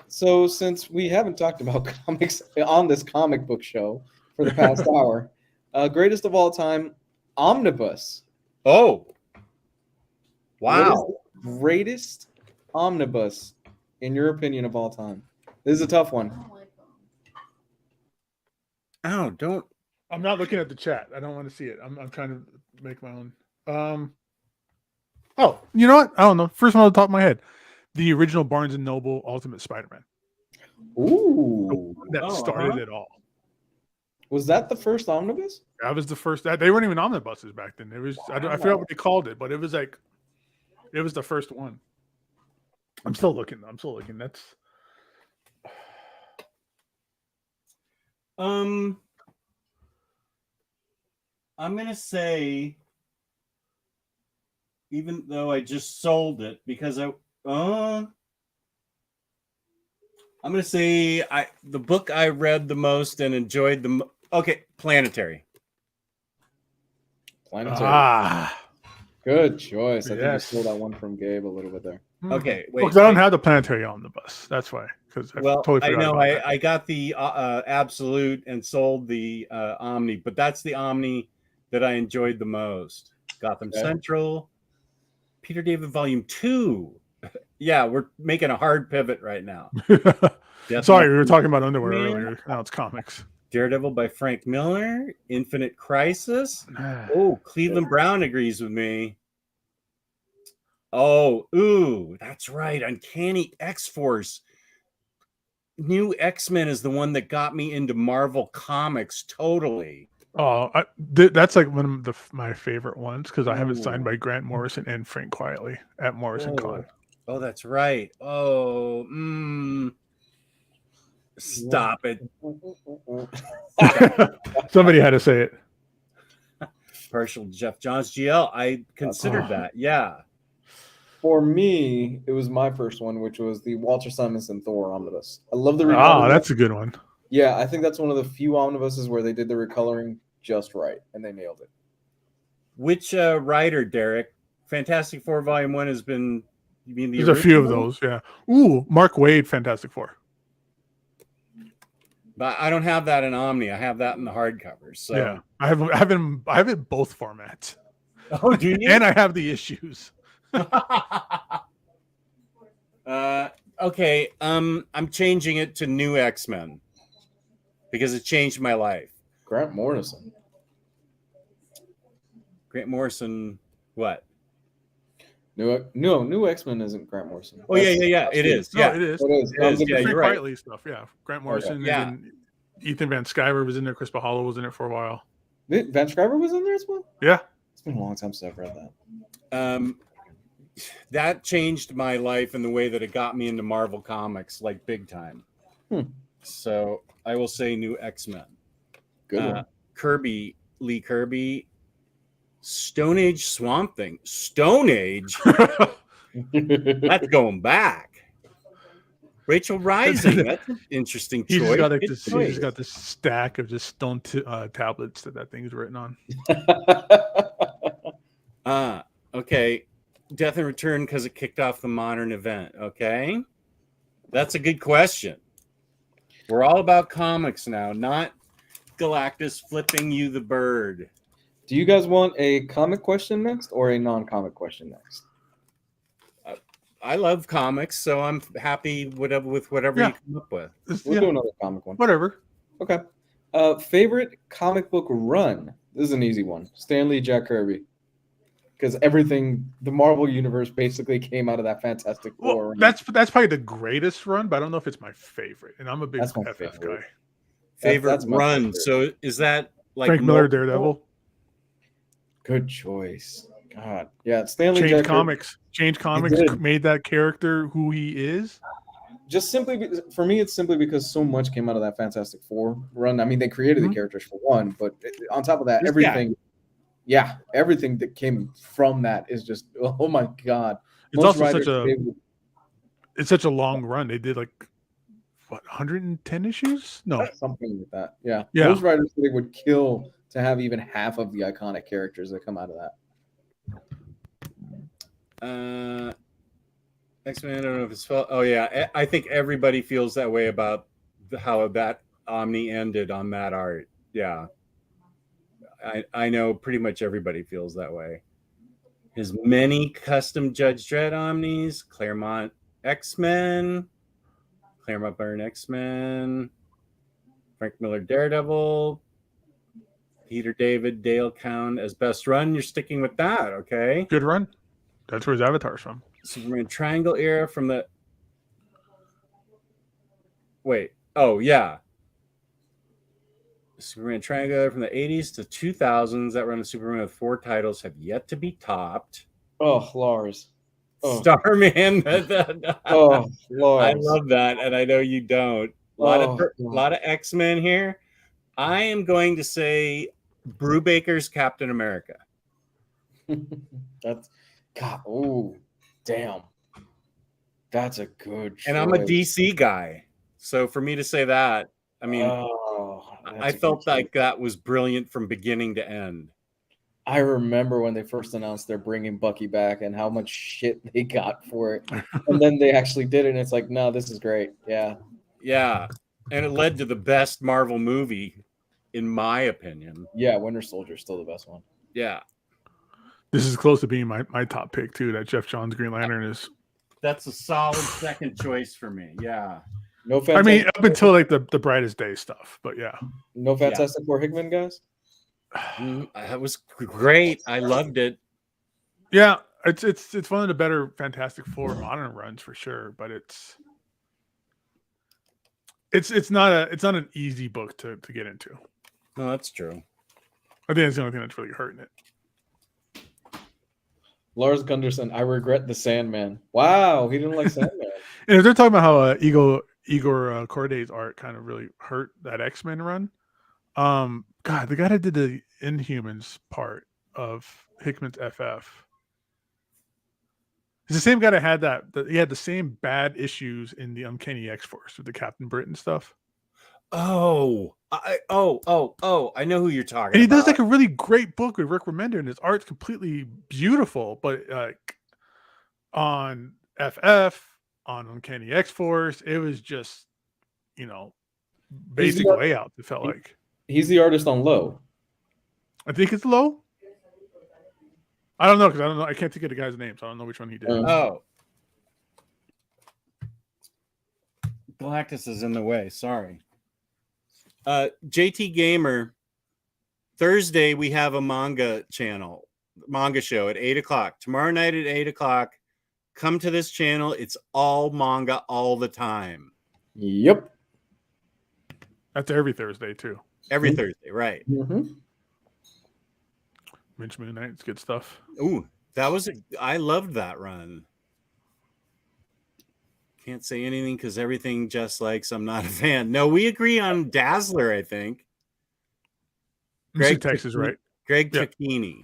So since we haven't talked about comics on this comic book show for the past hour, greatest of all time, Omnibus. Oh, wow! Greatest omnibus, in your opinion, of all time? This is a tough one. Oh, don't. I'm not looking at the chat. I don't want to see it. I'm trying to make my own. Oh, you know what? I don't know. First one on the top of my head, the original Barnes and Noble Ultimate Spider-Man. Ooh, that started it all. Was that the first omnibus? That was the first. They weren't even omnibuses back then. It was I forgot what they called it, but it was like it was the first one. I'm still looking. That's I'm gonna say, even though I just sold it because I'm gonna say the book I read the most and enjoyed the Planetary. Good choice. I think I stole that one from Gabe a little bit there. Okay, wait. Because I don't have the Planetary Omnibus. That's why. Because totally I know I got the Absolute and sold the Omni, but that's the Omni that I enjoyed the most. Gotham Central, Peter David Volume 2. Yeah, we're making a hard pivot right now. Sorry, we were talking about underwear earlier. Now it's comics. Daredevil by Frank Miller, Infinite Crisis. Oh, Cleveland Brown agrees with me. Oh, ooh, that's right. Uncanny X-Force. New X-Men is the one that got me into Marvel Comics totally. Oh, that's like one of my favorite ones because I have it signed by Grant Morrison and Frank Quietly at Morrison Con. Oh, that's right. Oh, stop it. Somebody had to say it. Partial Jeff Johns GL. I considered that. Yeah. For me, it was my first one, which was the Walter Simonson Thor omnibus. I love the Ah, recoloring. that's a good one. Yeah, I think that's one of the few omnibuses where they did the recoloring just right, and they nailed it. Which writer, Derek? Fantastic Four Volume 1 has been. You mean the There's a few of original? those. Yeah. Ooh, Mark Waid, Fantastic Four. But I don't have that in Omni. I have that in the hardcovers. So. Yeah, I have it in both formats. Oh, do you? And I have the issues. Okay. I'm changing it to New X-Men because it changed my life. Grant Morrison. Grant Morrison, what? New X-Men isn't Grant Morrison. Oh, yeah. It is. No, Yeah, it is. It is. It is. Yeah, Free you're right. Quietly stuff. Yeah, Grant Morrison. Yeah. And then Ethan Van Sciver was in there. Chris Bahalo was in it for a while. Van Sciver was in there as well? Yeah. It's been a long time since I've read that. That changed my life in the way that it got me into Marvel Comics, like big time. So I will say New X-Men. Good one. Lee Kirby, Stone Age Swamp Thing. Stone Age? That's going back. Rachel Rising. That's an interesting choice. He's just got this stack of just stone tablets that thing's written on. Okay. Death and Return because it kicked off the modern event. Okay. That's a good question. We're all about comics now, not Galactus flipping you the bird. Do you guys want a comic question next or a non-comic question next? I love comics, so I'm happy with whatever you come up with. We'll do another comic one. Whatever. Okay. Favorite comic book run? This is an easy one. Stan Lee, Jack Kirby. Because everything, the Marvel universe basically came out of that Fantastic Four. Well, that's probably the greatest run, but I don't know if it's my favorite. And I'm a big FF guy. Favorite run. Favorite. So is that like Frank Miller Daredevil? Good choice. God, yeah. Stanley Change Comics. Change Comics made that character who he is. Just simply for me, it's simply because so much came out of that Fantastic Four run. I mean, they created the characters for one, but on top of that, everything. Yeah, everything that came from that is just oh my god. It's also such a long run. They did like what 110 issues? No, something like that. Yeah. Most writers they would kill to have even half of the iconic characters that come out of that. X-Men. I don't know if it's felt. Oh yeah, I think everybody feels that way about how that Omni ended on that art. Yeah. I know pretty much everybody feels that way. His many custom Judge Dredd Omnis, Claremont X-Men, Claremont Byrne X-Men, Frank Miller Daredevil, Peter David Dale Count as best run. You're sticking with that, okay? Good run. That's where his avatar's from. Superman Triangle era from the... Wait. Oh, yeah. Superman Triangle from the 80s to 2000s. That run of Superman with 4 titles have yet to be topped. Oh, Lars. Oh. Starman. Oh, Lars. I love that, and I know you don't. A lot of X-Men here. I am going to say Brubaker's Captain America. That's God. Oh, damn. That's a good choice. And I'm a DC guy, so for me to say that, I mean, I felt like that was brilliant from beginning to end. I remember when they first announced they're bringing Bucky back and how much shit they got for it. And then they actually did it, and it's like, no, this is great. Yeah. Yeah. And it led to the best Marvel movie, in my opinion. Yeah, Winter Soldier is still the best one. Yeah. This is close to being my top pick, too. That Jeff Johns Green Lantern is. That's a solid second choice for me. Yeah. No I mean, up until like the Brightest Day stuff, but yeah. No Fantastic Four Hickman, guys? That was great. I loved it. Yeah, it's one of the better Fantastic Four modern runs for sure, but it's not an easy book to get into. No, that's true. I think that's the only thing that's really hurting it. Lars Gunderson, I regret the Sandman. Wow, he didn't like Sandman. And if they're talking about how Igor Corday's art kind of really hurt that X-Men run, God, the guy that did the Inhumans part of Hickman's FF, It's the same guy that had he had the same bad issues in the Uncanny X-Force with the Captain Britain stuff. Oh, I know who you're talking And he about. does like a really great book with Rick Remender, and his art's completely beautiful. But on FF, on Uncanny X-Force, it was just, basic layout. It felt like He's the artist on Low. I think it's Low. I don't know because I don't know. I can't think of the guy's name, so I don't know which one he did. Oh, Galactus is in the way. Sorry. JT Gamer. Thursday we have a manga show at 8:00. Tomorrow night at 8:00. Come to this channel. It's all manga all the time. Yep. That's every Thursday too. Every Thursday, right? Mm-hmm. Minch Moon Knight, it's good stuff. Ooh, I loved that run. Can't say anything because everything just likes I'm not a fan. No, we agree on Dazzler, I think. Greg Tex is right. Greg Cicchini.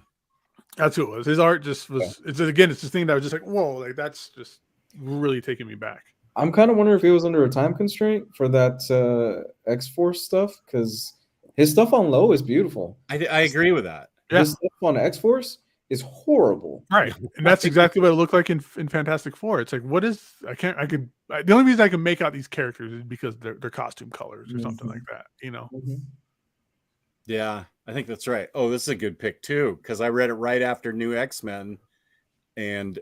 That's who it was. His art just was. It's this thing that was just like, whoa, like that's just really taking me back. I'm kind of wondering if he was under a time constraint for that X-Force stuff, because his stuff on Low is beautiful. I agree with that. Yeah. His stuff on X-Force is horrible. Right. And that's exactly what it looked like in Fantastic Four. It's like, the only reason I can make out these characters is because they're costume colors or something like that, Mm-hmm. Yeah, I think that's right. Oh, this is a good pick too, because I read it right after New X-Men, and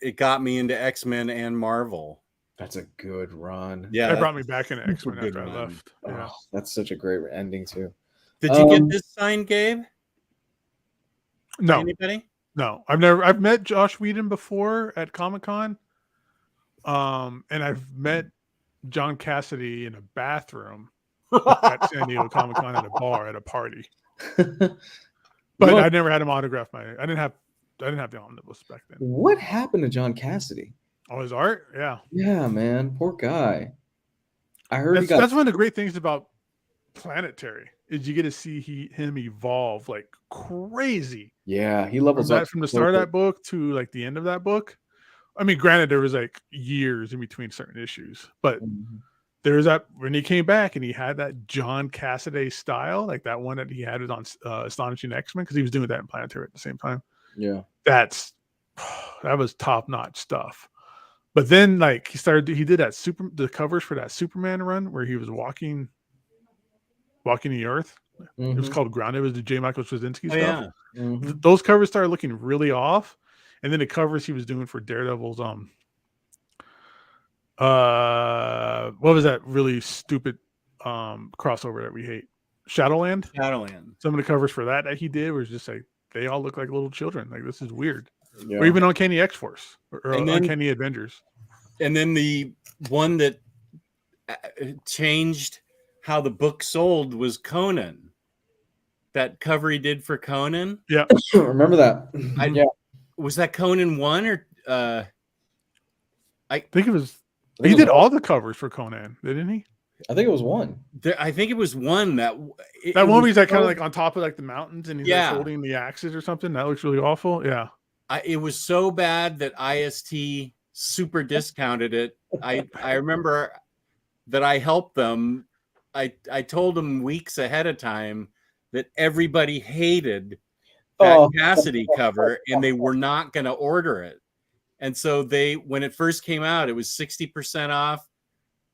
it got me into X-Men and Marvel. That's a good run. Yeah, that brought me back into X-Men after run. I left. Yeah. Oh, that's such a great ending too. Did you get this signed, Gabe? No. Anybody? No. I've met Josh Whedon before at Comic-Con. And I've met John Cassidy in a bathroom at San Diego Comic-Con at a bar at a party. But I never had him autograph I didn't have the Omnibus back then. What happened to John Cassidy? Oh, his art? Yeah. Yeah, man. Poor guy. I heard that's one of the great things about Planetary is you get to see him evolve like crazy. Yeah, he levels up from the start of that book to like the end of that book. I mean, granted, there was like years in between certain issues, but there was that when he came back and he had that John Cassidy style, like that one that he had it on Astonishing X-Men, because he was doing that in Planetary at the same time. Yeah, that was top notch stuff. But then, like he did the covers for that Superman run where he was walking the earth. It was called Grounded. It was the J. Michael Straczynski stuff. Yeah. Those covers started looking really off, and then the covers he was doing for Daredevil's what was that really stupid crossover that we hate? Shadowland. Some of the covers for that he did was just like they all look like little children. Like this is weird. Yeah. Or even Uncanny X-Force or Uncanny Avengers. And then the one that changed how the book sold was Conan. That cover he did for Conan. Yeah. Remember that. Was that Conan 1 or I think it was he did all the covers for Conan, didn't he? I think it was 1. I think it was 1 that one where he's like kind of like on top of like the mountains and he's like holding the axes or something. That looks really awful. Yeah. It was so bad that IST super discounted it. I remember that I helped them. I told them weeks ahead of time that everybody hated that Cassidy cover and they were not going to order it. And so when it first came out, it was 60% off.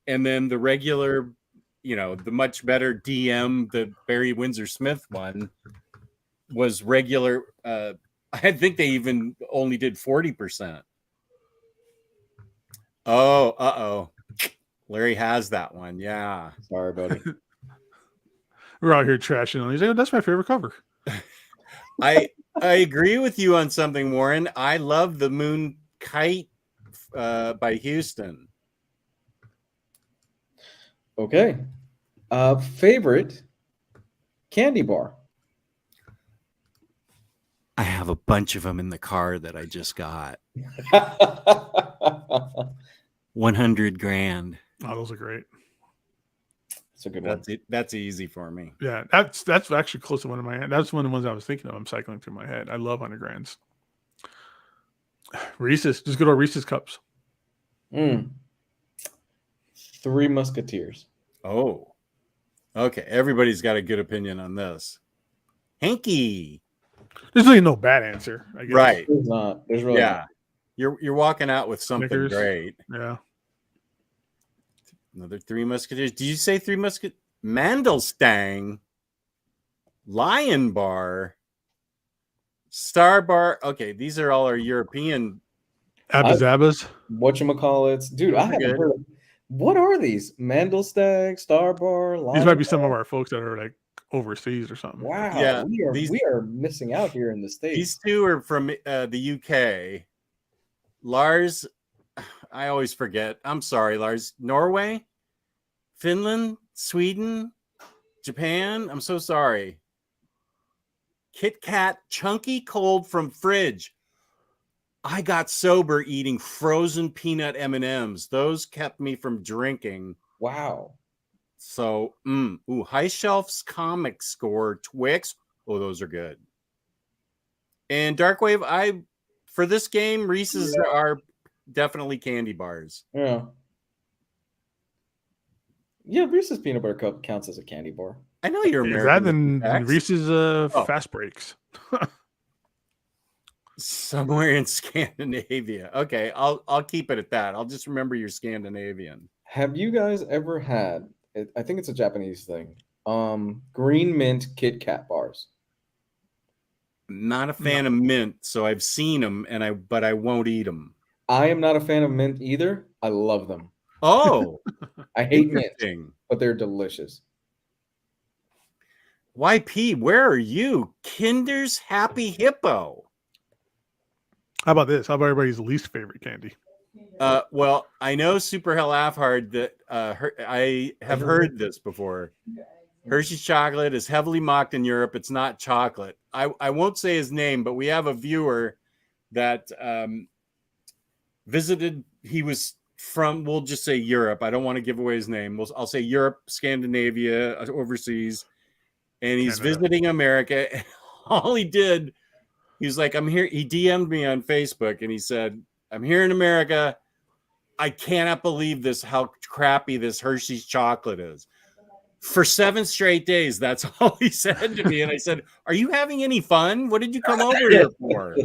And then the regular, the much better DM, the Barry Windsor Smith one was regular. I think they even only did 40%. Oh, Larry has that one. Yeah. Sorry, buddy. We're out here trashing on. He's like, that's my favorite cover. I agree with you on something, Warren. I love the Moon Kite by Houston. Okay. Favorite candy bar? I have a bunch of them in the car that I just got. 100 grand. Oh, those are great. That's a good one. That's easy for me. Yeah, that's actually close to one of my head. That's one of the ones I was thinking of. I'm cycling through my head. I love 100 grands. Reese's, just good old Reese's cups. Three Musketeers. Oh, okay. Everybody's got a good opinion on this. Hanky. There's really no bad answer, I guess. Right. There's not. There's really Yeah. You're walking out with something Snickers. great. Yeah. Another Three Musketeers. Did you say Three Musketeers? Mandelstang, Lion Bar, Star Bar. Okay, these are all our European. Abba-Zabbas. Whatchamacallits. Dude, I haven't Good. heard of. What are these? Mandelstag, Star Bar, These Lion might be some Bar? of our folks that are like overseas or something. Wow. Yeah, we are missing out here in the States. These two are from the UK. Lars, I always forget. I'm sorry, Lars. Norway, Finland, Sweden, Japan. I'm so sorry. Kit Kat, chunky cold from fridge. I got sober eating frozen peanut M&Ms. Those kept me from drinking. Wow. So, High Shelf's comic score, Twix. Oh, those are good. And Darkwave, for this game, Reese's are definitely candy bars. Yeah. Yeah, Reese's Peanut Butter Cup counts as a candy bar. I know you're Is American. that than Reese's Fast Breaks? Somewhere in Scandinavia. Okay, I'll keep it at that. I'll just remember you're Scandinavian. Have you guys ever had? I think it's a Japanese thing. Green mint Kit Kat bars. Not a fan of mint, so I've seen them, but I won't eat them. I am not a fan of mint either. I love them. Oh, I hate mint, interesting. but they're delicious. YP, where are you? Kinder's Happy Hippo. How about this? How about everybody's least favorite candy? Well, I know Super Hell Laugh Hard that I have heard this before. Hershey's chocolate is heavily mocked in Europe. It's not chocolate. I won't say his name, but we have a viewer that visited. He was from, we'll just say Europe. I don't want to give away his name. I'll say Europe, Scandinavia, overseas. And he's visiting America. And all he did, he was like, I'm here. He DM'd me on Facebook and he said, I'm here in America. I cannot believe this, how crappy this Hershey's chocolate is. For 7 straight days, that's all he said to me. And I said, are you having any fun? What did you come over here for?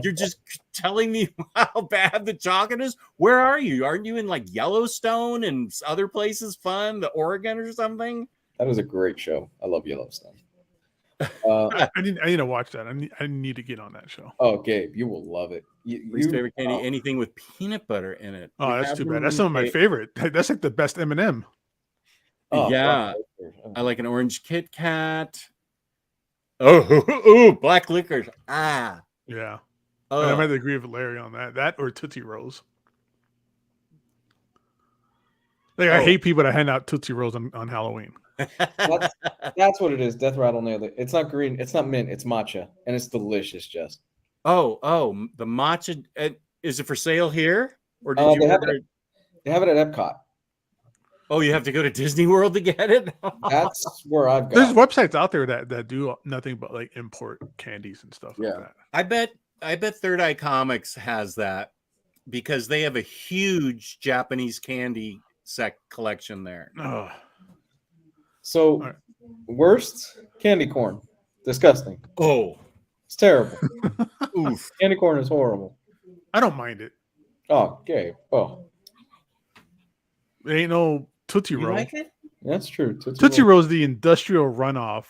You're just telling me how bad the chocolate is? Where are you? Aren't you in like Yellowstone and other places fun, the Oregon or something? That was a great show. I love Yellowstone. I need to watch that. I need to get on that show. Oh, Gabe, you will love it. Least favorite candy, anything with peanut butter in it. Oh, that's too bad. That's some of my favorite. That's like the best M&M. Oh, yeah, I like an orange Kit Kat. Oh, black licorice. Ah, yeah. I might agree with Larry on that. That or Tootsie Rolls. Like I hate people that hand out Tootsie Rolls on Halloween. That's what it is. Death Rattle nailed it. It's not green. It's not mint. It's matcha, and it's delicious. Just the matcha. Is it for sale here, or did you? They have it at Epcot. Oh, you have to go to Disney World to get it? That's where I've got. There's websites out there that do nothing but like import candies and stuff like that. I bet Third Eye Comics has that because they have a huge Japanese candy collection there. Oh. So, worst candy corn. Disgusting. Oh, it's terrible. Oof. Candy corn is horrible. I don't mind it. Oh, Gabe. Oh. It ain't no Tootsie Roll. You like it? That's true. Tootsie Roll is the industrial runoff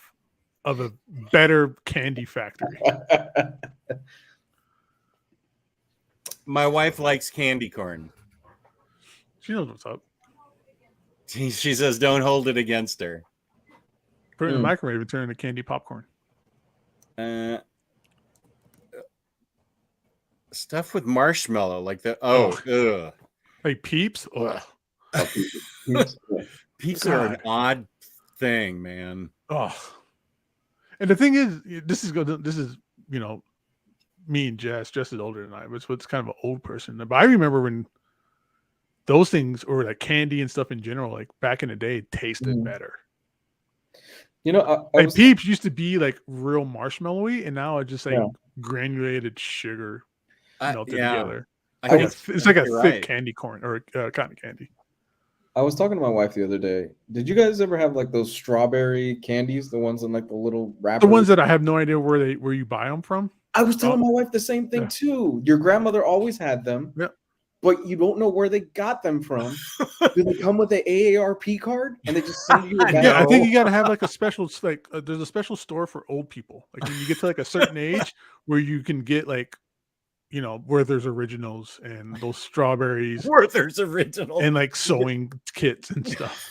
of a better candy factory. My wife likes candy corn. She knows what's up. She says, don't hold it against her. Put it in the microwave and turn it into candy popcorn. Stuff with marshmallow, like the ugh. Like Peeps? Ugh. Peeps are an odd thing, man. Oh. And the thing is, this is me and Jess. Jess is older than I, but it's kind of an old person. But I remember when those things, or like candy and stuff in general, like back in the day, tasted better. Like Peeps used to be like real marshmallowy, and now it's just like granulated sugar. melted yeah, together. I Like think it's like a you're thick right. candy corn or cotton candy. I was talking to my wife the other day. Did you guys ever have like those strawberry candies, the ones in like the little wrappers? The ones that I have no idea where you buy them from. I was telling my wife the same thing Yeah. too. Your grandmother always had them, Yeah. but you don't know where they got them from. Do they come with an AARP card and they just send you a bag? Yeah, I think you got to have like a special there's a special store for old people. Like when you get to like a certain age where you can get like Werther's Originals and those strawberries Werther's Original and like sewing kits and stuff.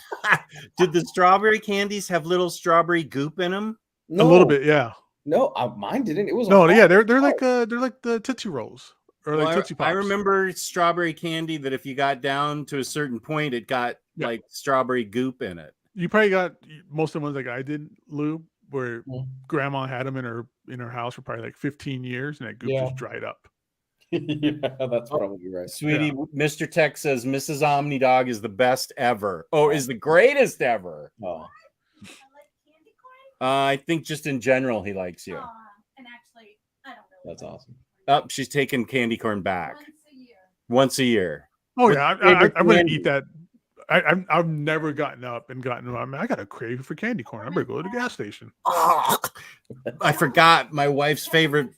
Did the strawberry candies have little strawberry goop in them? No, A little bit, yeah. No, mine didn't. It was no, yeah. They're like the Tootsie Rolls or like Tootsie Pops. I remember strawberry candy that if you got down to a certain point, it got like strawberry goop in it. You probably got most of the ones like I did, Lou, where Grandma had them in her house for probably like 15 years, and that goop just dried up. Yeah, that's probably right. Sweetie, Mr. Tech says Mrs. Omnidog is the best ever. Oh, is the greatest ever. Oh. I think just in general he likes you. And actually, I don't know. That's awesome. Oh, she's taking candy corn back. Once a year. Oh yeah, I wouldn't eat that. I've never gotten up and gotten. I got a craving for candy corn. I'm gonna go to the gas station. Oh, I forgot my wife's favorite.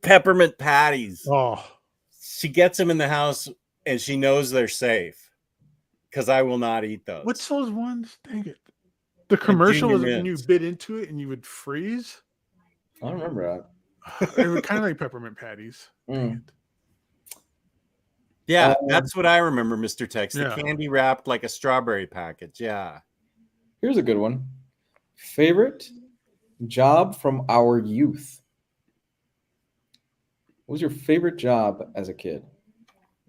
Peppermint patties. Oh, she gets them in the house and she knows they're safe because I will not eat those. What's those ones? Dang it! The commercial was when you bit into it and you would freeze. I don't remember that. They were kind of like peppermint patties. Yeah, that's what I remember, Mr. Tex. The Yeah. candy wrapped like a strawberry package. Yeah. Here's a good one. Favorite job from our youth. What was your favorite job as a kid?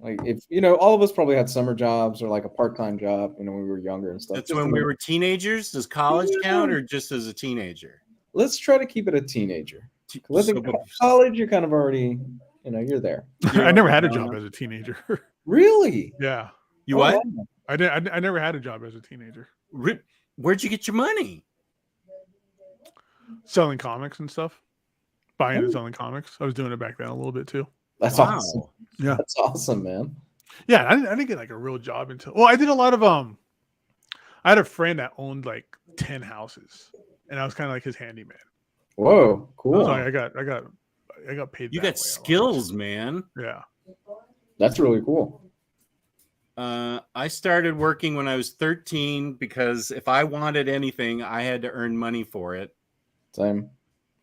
Like, if all of us probably had summer jobs or like a part-time job, when we were younger and stuff. That's when we were teenagers. Does college count or just as a teenager? Let's try to keep it a teenager. I think college, you're kind of already, you're there. I never had a job as a teenager. Really? Yeah. You what? I never had a job as a teenager. Where'd you get your money? Selling comics and stuff. Buying and selling comics. I was doing it back then a little bit too. That's awesome. Yeah. That's awesome, man. Yeah, I didn't get like a real job until I did a lot of I had a friend that owned like 10 houses and I was kind of like his handyman. Whoa, cool. So I got paid. You got skills, man. Yeah. That's really cool. I started working when I was 13 because if I wanted anything, I had to earn money for it. Same.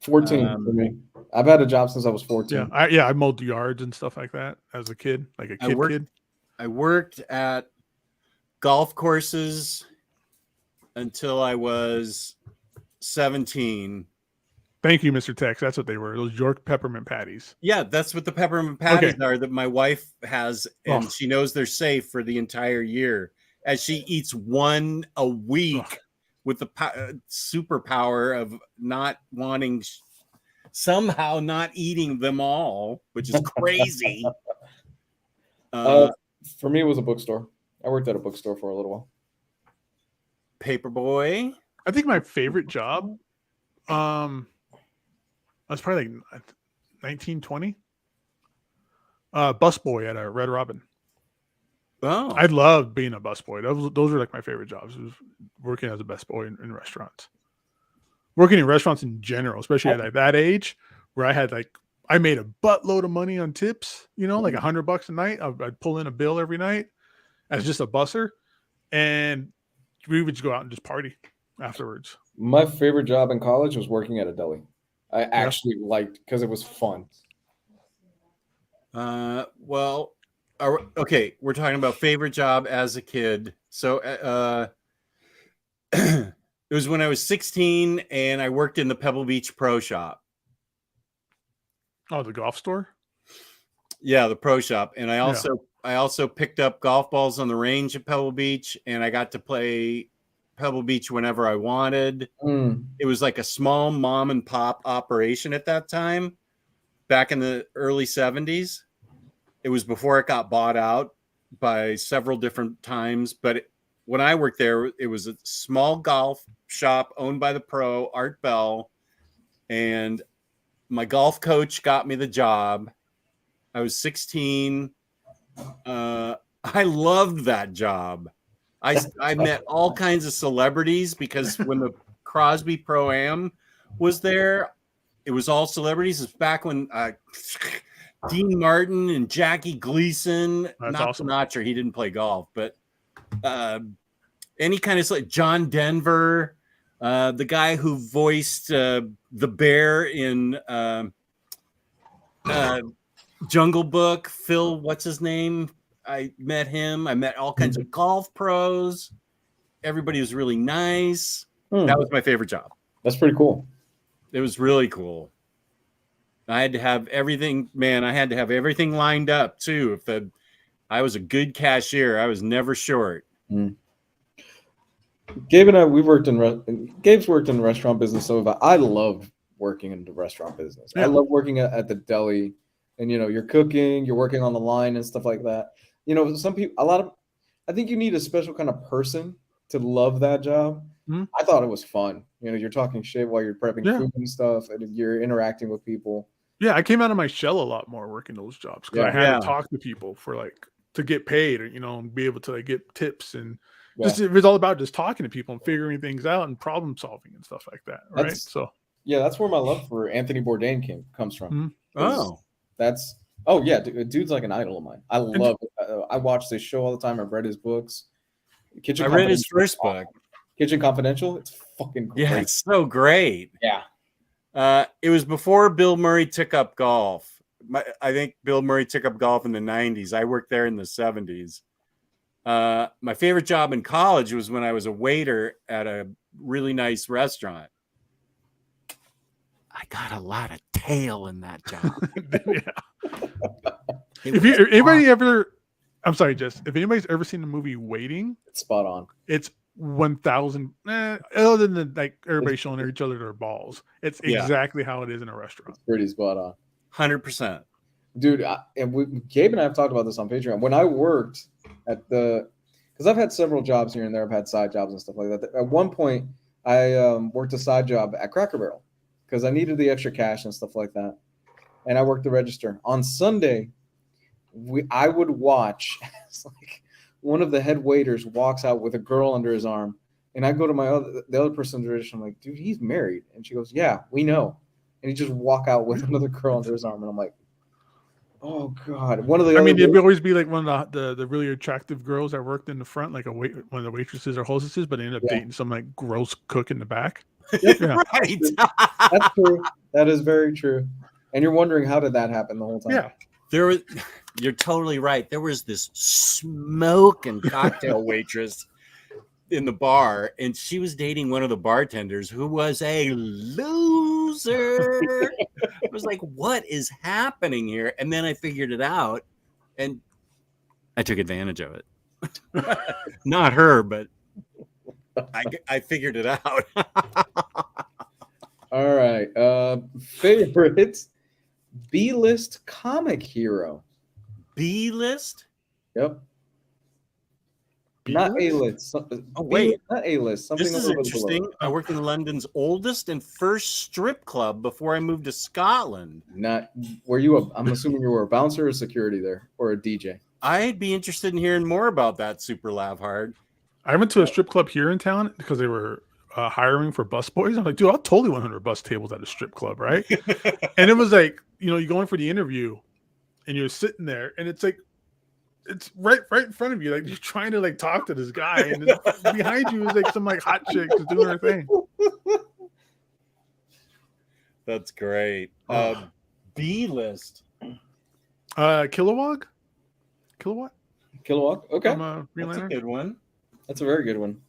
14 for me. I've had a job since I was 14. I mowed yards and stuff like that as a kid, like a kid. I worked at golf courses until I was 17. Thank you, Mr. Tex. That's what they were. Those York peppermint patties. Yeah, that's what the peppermint patties are that my wife has, and she knows they're safe for the entire year as she eats one a week with the superpower of not wanting, somehow not eating them all, which is crazy. For me, it was a bookstore. I worked at a bookstore for a little while. Paperboy. I think my favorite job, I was probably like 1920. Busboy at a Red Robin. Oh, I loved being a busboy. Those were like my favorite jobs. It was working as a busboy in restaurants. Working in restaurants in general, especially at that age, where I made a buttload of money on tips. Like $100 a night. I'd pull in a bill every night as just a busser, and we would just go out and just party afterwards. My favorite job in college was working at a deli. I actually liked because it was fun. Well, okay, we're talking about favorite job as a kid. So it was when I was 16 and I worked in the Pebble Beach Pro Shop. Oh, the golf store? Yeah, the Pro Shop. And I also picked up golf balls on the range at Pebble Beach, and I got to play Pebble Beach whenever I wanted. It was like a small mom and pop operation at that time, back in the early 70s. It was before it got bought out by several different times. But when I worked there, it was a small golf shop owned by the pro, Art Bell. And my golf coach got me the job. I was 16. I loved that job. I met all kinds of celebrities because when the Crosby Pro-Am was there, it was all celebrities. It's back when Dean Martin and Jackie Gleason, That's not awesome. Sinatra, he didn't play golf, but any kind of like John Denver, the guy who voiced the bear in Jungle Book, Phil, what's his name? I met him. I met all kinds of golf pros. Everybody was really nice. That was my favorite job. That's pretty cool. It was really cool. I had to have everything, man. I had to have everything lined up too. I was a good cashier. I was never short. Gabe and I, Gabe's worked in the restaurant business. So I love working in the restaurant business. Yeah. I love working at the deli, and you're cooking, you're working on the line and stuff like that. Some people, I think you need a special kind of person to love that job. I thought it was fun. You're talking shit while you're prepping food and stuff, and you're interacting with people. Yeah, I came out of my shell a lot more working those jobs because I had to talk to people to get paid, or and be able to get tips, and just it was all about just talking to people and figuring things out and problem solving and stuff like that. Right. That's where my love for Anthony Bourdain comes from. Dude's like an idol of mine. I love it. I watch this show all the time. I've read his books. I read his first book, Kitchen Confidential. It's fucking great. Yeah, it's so great. Yeah. It was before Bill Murray took up golf. I think Bill Murray took up golf in the 90s. I worked there in the 70s. My favorite job in college was when I was a waiter at a really nice restaurant. I got a lot of tail in that job. I'm sorry, Jess. If anybody's ever seen the movie Waiting, it's spot on. It's 1,000. Other than everybody showing each other their balls, it's exactly how it is in a restaurant. It's pretty spot on. 100%, dude. Gabe and I have talked about this on Patreon. When I worked because I've had several jobs here and there. I've had side jobs and stuff like that. At one point, I worked a side job at Cracker Barrel because I needed the extra cash and stuff like that. And I worked the register. On Sunday, I would watch like one of the head waiters walks out with a girl under his arm. And I go to the other person's register. I'm like, dude, he's married. And she goes, yeah, we know. And he just walk out with another girl under his arm. And I'm like, oh God. It'd always be like one of the really attractive girls that worked in the front, like one of the waitresses or hostesses, but they ended up dating some like gross cook in the back. Right. That's true. That is very true. And you're wondering, how did that happen the whole time? Yeah. You're totally right. There was this smoking cocktail waitress in the bar, and she was dating one of the bartenders who was a loser. I was like, what is happening here? And then I figured it out, and I took advantage of it. Not her, but I figured it out. All right. Favorites. B-list comic hero. B-list? Yep. B-list? Not A-list. Not A-list. Something this is interesting. Below. I worked in London's oldest and first strip club before I moved to Scotland. I'm assuming you were a bouncer or security there, or a DJ? I'd be interested in hearing more about that, Super Lav Hard. I went to a strip club here in town because they were hiring for bus boys. I'm like, dude, I'll totally 100 bus tables at a strip club, right? And it was like, you go in for the interview and you're sitting there and it's like, it's right in front of you. Like you're trying to like talk to this guy and behind you is like some like hot chick just doing her thing. That's great. B-list. Kilowog? Okay. That's a good one. That's a very good one.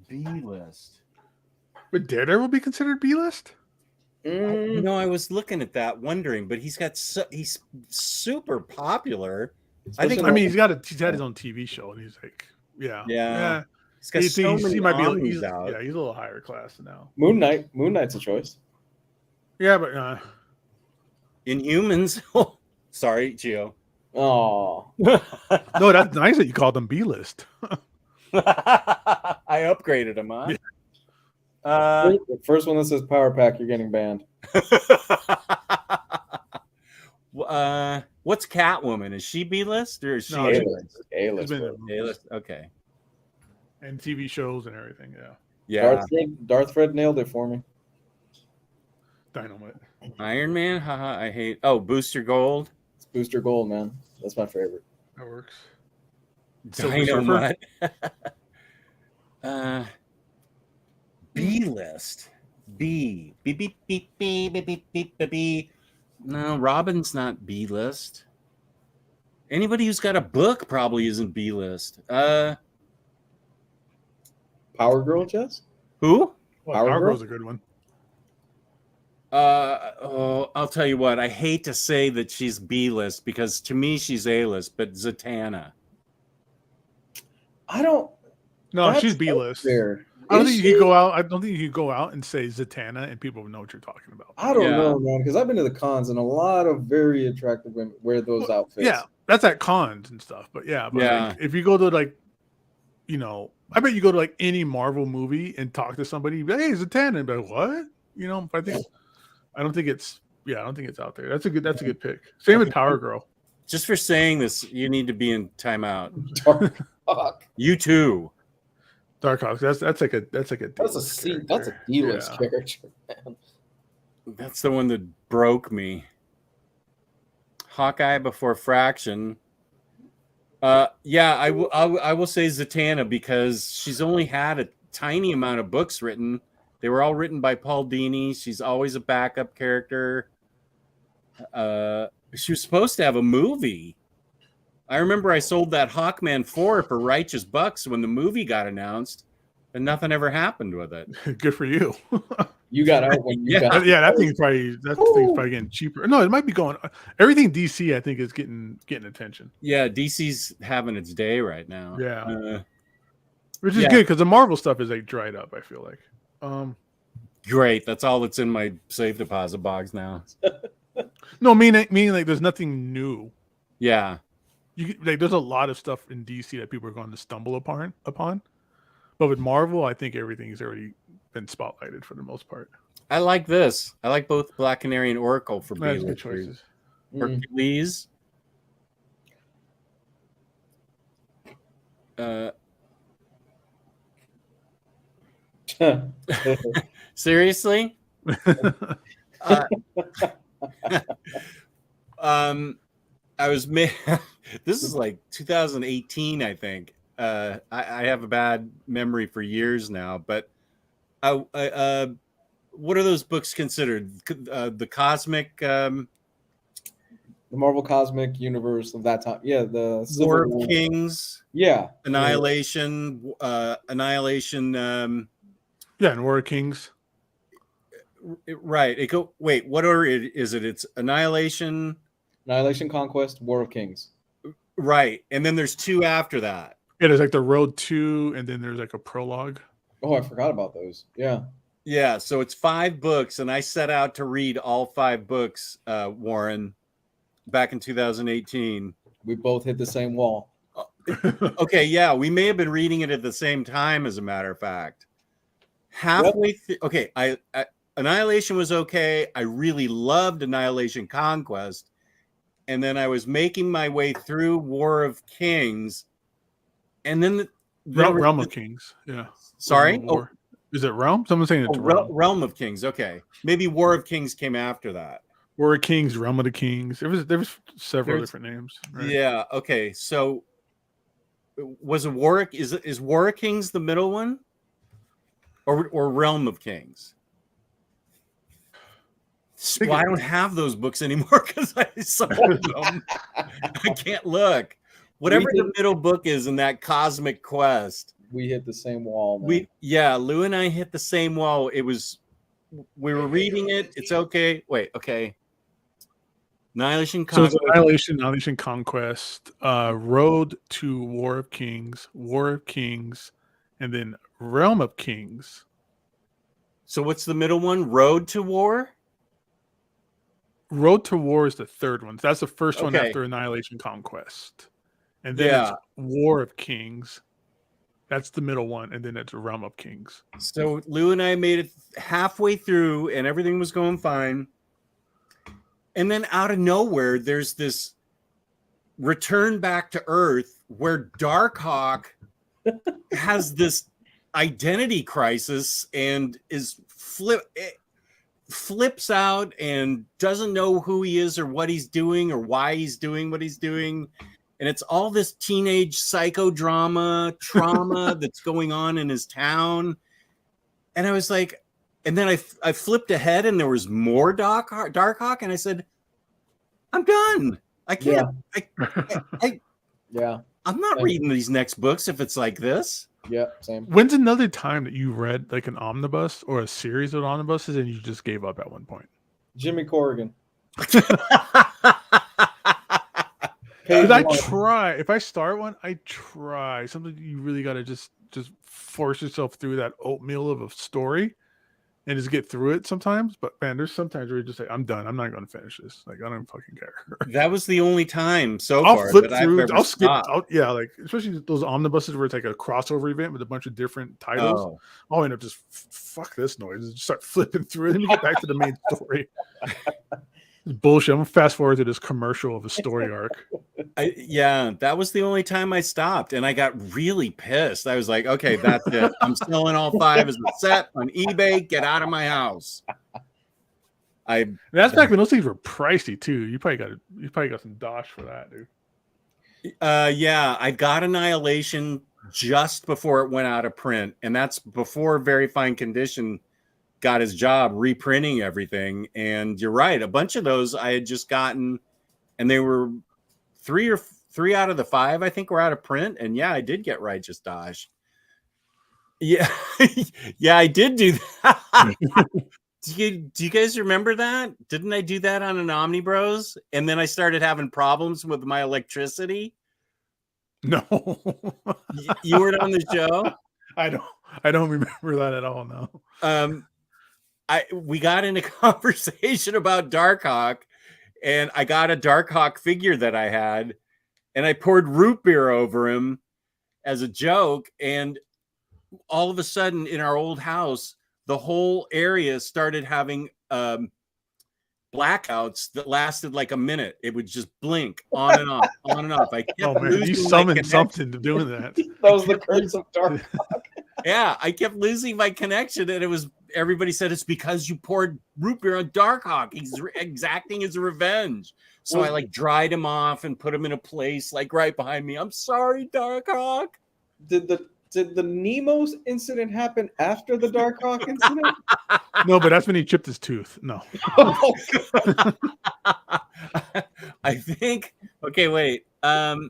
B-list. Would Daredevil be considered B-list? I was looking at that, wondering, but he's super popular. I think. He's had his own TV show, and he's like, yeah. He's got so many Omnis out. Yeah, he's a little higher class now. Moon Knight's a choice. Yeah, but Inhumans. Sorry, Gio. Oh. No, that's nice that you called them B-list. I upgraded him, huh? The first one that says Power Pack, you're getting banned. What's Catwoman? Is she B-list or is she No, A-list? A-list. She's been in movies A-list. Okay. and TV shows and everything. Yeah, Yeah. Darth Fred nailed it for me. Dynamite. Iron Man. Haha. I hate. Oh, Booster Gold. It's Booster Gold, man. That's my favorite. That works. Silver Dynamite. B-list. B. Beep beep beep beep beep beep beep beep beep. No, Robin's not B-list. Anybody who's got a book probably isn't B-list. Power Girl, Jess? Who? Well, Power Power Girl? Girl's a good one. I'll tell you what. I hate to say that she's B-list because to me she's A-list, but Zatanna. I don't. No, that's she's B-list. fair. I don't Is think you she? could go out. I don't think you could go out and say Zatanna and people would know what you're talking about. I don't Yeah. know, man, because I've been to the cons and a lot of very attractive women wear those outfits. Yeah, that's at cons and stuff. But yeah, Yeah. like, if you go to like, I bet you go to like any Marvel movie and talk to somebody, you'd be like, hey, Zatanna, and be like, what? I don't think it's out there. That's a good pick. Same with Power Girl. Just for saying this, you need to be in timeout. Dark Hawk. You too. Darkhawk. That's like a That's a D-list C. character. That's a D-list Yeah. character, man. That's the one that broke me. Hawkeye before Fraction. Yeah, I will say Zatanna because she's only had a tiny amount of books written. They were all written by Paul Dini. She's always a backup character. She was supposed to have a movie. I remember I sold that Hawkman 4 for righteous bucks when the movie got announced, and nothing ever happened with it. Good for you. You got out when you Yeah. got. Yeah, that thing's probably getting cheaper. No, it might be going. Everything DC, I think, is getting attention. Yeah, DC's having its day right now. Yeah. Which is Yeah. good because the Marvel stuff is like dried up. I feel like. Great. That's all that's in my safe deposit box now. No, meaning like there's nothing new. Yeah. There's a lot of stuff in DC that people are going to stumble upon. But with Marvel, I think everything's already been spotlighted for the most part. I like this. I like both Black Canary and Oracle for That's being good choices. Hercules. Seriously? I was this is like 2018, I think. I have a bad memory for years now, but what are those books considered? The cosmic The Marvel Cosmic Universe of that time. Yeah, the Civil War of War. Kings, Yeah. Annihilation, Annihilation. Yeah, and War of Kings. Right. Wait, what order is it? It's Annihilation. Annihilation, Conquest, War of Kings. Right. And then there's two after that. Yeah, there's like the Road 2, and then there's like a prologue. Oh, I forgot about those. Yeah. Yeah. So it's 5 books, and I set out to read all 5 books, Warren, back in 2018. We both hit the same wall. Okay. Yeah. We may have been reading it at the same time, as a matter of fact. Halfway through. Okay. Annihilation was okay. I really loved Annihilation Conquest. And then I was making my way through War of Kings. And then Realm of Kings. Yeah. Sorry? War. Is it Realm? Someone's saying it's Realm. Realm of Kings. Okay. Maybe War of Kings came after that. War of Kings, Realm of the Kings. There was several different names. Right? Yeah. Okay. So was it War? Is War of Kings the middle one? Or Realm of Kings? Well, I don't have those books anymore because I sold them. I can't look. Whatever the middle book is in that Cosmic Quest. We hit the same wall. Man. Lou and I hit the same wall. We were reading it. It's okay. Wait, okay. Annihilation Conquest. So it's Annihilation Conquest, Road to War of Kings, and then Realm of Kings. So what's the middle one? Road to War? Road to War is the third one. That's the first one Okay. after Annihilation Conquest. And then it's War of Kings. That's the middle one, and then it's a Realm of Kings. So Lou and I made it halfway through, and everything was going fine. And then out of nowhere, there's this return back to Earth where Darkhawk has this identity crisis and flips out and doesn't know who he is or what he's doing or why he's doing what he's doing. And it's all this teenage psychodrama, trauma that's going on in his town. And I was like, and then I flipped ahead and there was more Darkhawk. And I said, I'm done. I can't. Yeah. I'm not reading these next books if it's like this. Yeah, same. When's another time that you read like an omnibus or a series of omnibuses and you just gave up at one point? Jimmy Corrigan. Because I try. If I start one, I try. Something you really got to just force yourself through that oatmeal of a story and just get through it sometimes. But man, there's sometimes where you just say, I'm done. I'm not going to finish this. Like, I don't fucking care. That was the only time so I'll far flip that through. I've ever I'll skip. stopped. Yeah, like especially those omnibuses where it's like a crossover event with a bunch of different titles. Oh. I'll end up just fuck this noise. Just start flipping through it and get back to the main story. It's bullshit. I'm gonna fast forward to this commercial of a story arc. Yeah, that was the only time I stopped, and I got really pissed. I was like, okay, that's it. I'm selling all 5 as a set on eBay. Get out of my house. That's back when those things were pricey too. You probably got some dosh for that, dude. Yeah, I got Annihilation just before it went out of print, and that's before Very Fine Condition got his job reprinting everything. And you're right, a bunch of those I had just gotten, and they were 3 out of the 5 I think were out of print. And yeah, I did get Righteous Dosh. Yeah, yeah, I did do that. Do you guys remember that? Didn't I do that on an Omnibros? And then I started having problems with my electricity. No, You weren't on the show. I don't remember that at all. No. We got in a conversation about Darkhawk, and I got a Darkhawk figure that I had, and I poured root beer over him as a joke. And all of a sudden, in our old house, the whole area started having blackouts that lasted like a minute. It would just blink on and off, on and off. I kept you summoned something to doing that. That was the curse of Darkhawk. Yeah, I kept losing my connection, and it was everybody said it's because you poured root beer on Darkhawk. He's exacting his revenge. So I like dried him off and put him in a place like right behind me. I'm sorry, Darkhawk. Did the Nemo incident happen after the Darkhawk incident? No, but that's when he chipped his tooth. No. I think. Okay, wait. I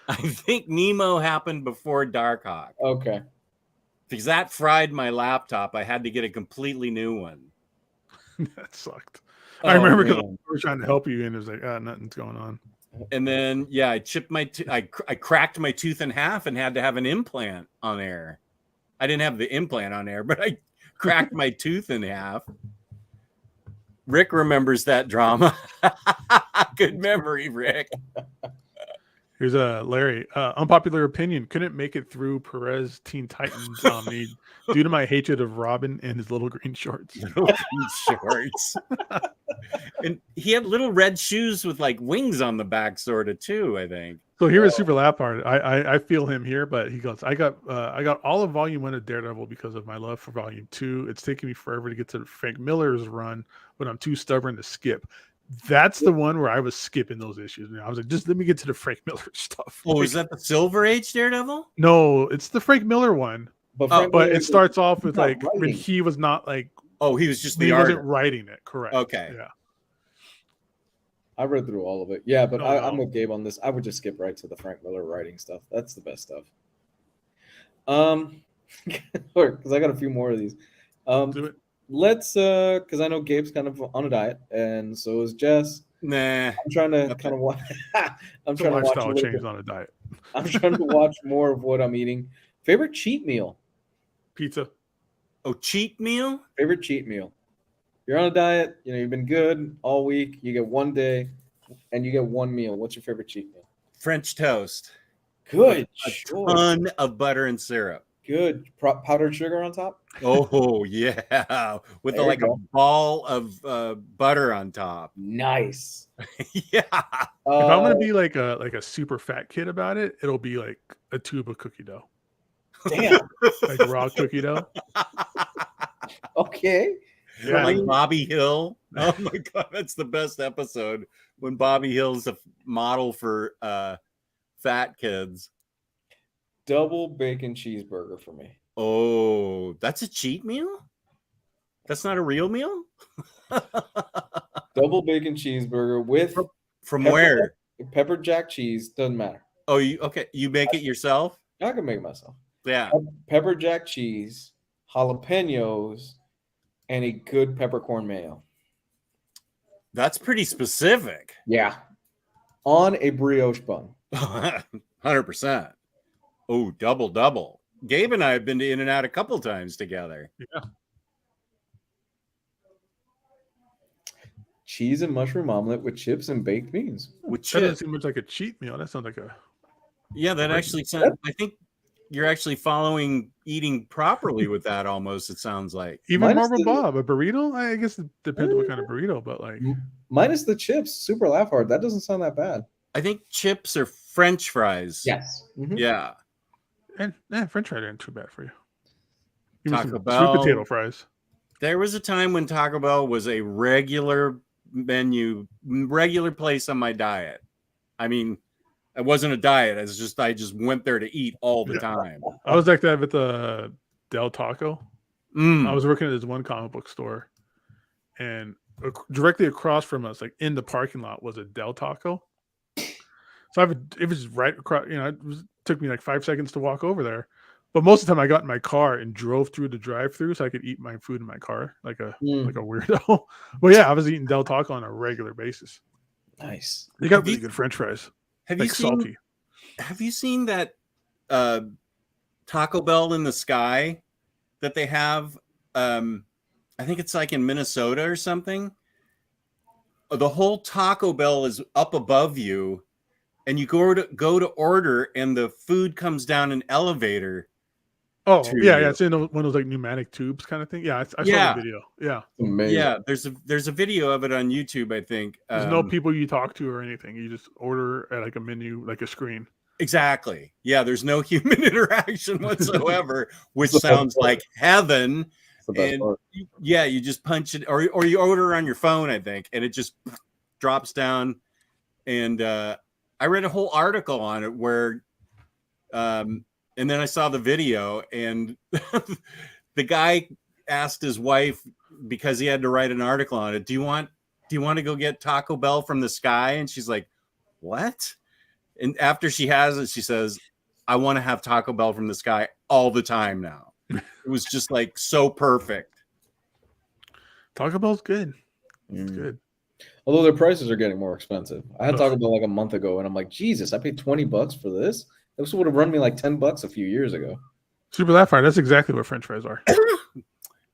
think Nemo happened before Darkhawk. Okay. Because that fried my laptop. I had to get a completely new one. That sucked. I remember because we were trying to help you, and it was like, nothing's going on. And then, yeah, I chipped my I cracked my tooth in half and had to have an implant on air. I didn't have the implant on air, but I cracked my tooth in half. Rick remembers that drama. Good memory, Rick. Here's Larry. Unpopular opinion. Couldn't make it through Perez Teen Titans Omni due to my hatred of Robin and his little green shorts. Little green shorts. And he had little red shoes with like wings on the back, sort of too, I think. So here is super laugh part. I feel him here, but he goes, I got all of volume 1 of Daredevil because of my love for volume 2. It's taken me forever to get to Frank Miller's run, but I'm too stubborn to skip. That's the one where I was skipping those issues. I was like, just let me get to the Frank Miller stuff. Oh, is that the Silver Age Daredevil? No, it's the Frank Miller one. But it starts off with like when he was not like. Oh, he was just he wasn't writing it. Correct. Okay. Yeah. I read through all of it. Yeah, but I'm with Gabe on this. I would just skip right to the Frank Miller writing stuff. That's the best stuff. Because I got a few more of these. Do it. Let's because I know Gabe's kind of on a diet, and so is Jess. Nah. I'm trying to kind of watch. I'm trying to watch lifestyle change on a diet. I'm trying to watch more of what I'm eating. Favorite cheat meal? Pizza. Oh, cheat meal? Favorite cheat meal? You're on a diet. You know you've been good all week. You get one day, and you get one meal. What's your favorite cheat meal? French toast. Good A choice. ton of butter and syrup. Good powdered sugar on top. Oh yeah, with There you like a go. ball of butter on top. Nice. Yeah. If I'm gonna be like a super fat kid about it, it'll be like a tube of cookie dough, damn. like raw cookie dough. Okay. Yeah, Like Bobby Hill. Oh my god, that's the best episode when Bobby Hill's a model for fat kids. Double bacon cheeseburger for me. Oh, that's a cheat meal? That's not a real meal? Double bacon cheeseburger with From where? pepper jack cheese. Doesn't matter. Oh, you make it yourself? I can make it myself. Yeah. Pepper jack cheese, jalapenos, and a good peppercorn mayo. That's pretty specific. Yeah. On a brioche bun. 100%. Oh, double. Gabe and I have been to In-N-Out a couple times together. yeah. Cheese and mushroom omelet with chips and baked beans. With That doesn't chips. seem much like a cheat meal. That sounds like a Yeah, that actually sounds. I think you're actually following eating properly with that. Almost, it sounds like. even Minus Marble the- Bob, a burrito. I guess it depends what kind of burrito, but like Minus the chips. Super laugh hard. That doesn't sound that bad. I think chips are French fries. Yes. Mhm. Yeah. and French fries aren't too bad for you. Taco Even some Bell. sweet potato fries. There was a time when Taco Bell was a regular menu, regular place on my diet. I mean, it wasn't a diet. It's just I just went there to eat all the time. I was like that with the Del Taco. Mm. I was working at this one comic book store, and directly across from us, like in the parking lot, was a Del Taco. So it was right across. It took me like 5 seconds to walk over there, but most of the time I got in my car and drove through the drive-through so I could eat my food in my car, like a weirdo. Well, yeah, I was eating Del Taco on a regular basis. Nice. They got Have really you- good French fries, Have like you seen? salty. Have you seen that Taco Bell in the sky that they have? I think it's like in Minnesota or something. The whole Taco Bell is up above you, and you go to order, and the food comes down an elevator. Oh, to yeah, you. it's in one of those like pneumatic tubes kind of thing. Yeah, I Yeah. saw the video. Yeah, Amazing. Yeah, there's a video of it on YouTube, I think. there's no people you talk to or anything. You just order at like a menu, like a screen. Exactly. Yeah, there's no human interaction whatsoever, which sounds like heaven. It's the best And part. yeah, you just punch it, or you order on your phone, I think, and it just drops down. And I read a whole article on it where, and then I saw the video, and the guy asked his wife, because he had to write an article on it, do you want to go get Taco Bell from the sky? And she's like, what? And after she has it, she says, I want to have Taco Bell from the sky all the time now. It was just like so perfect. Taco Bell's good. It's Mm. good. Although their prices are getting more expensive. I had Ugh. Taco Bell like a month ago, and I'm like, Jesus, I paid $20 for this. This would have run me like $10 a few years ago. Super laugh hard. That's exactly what French fries are.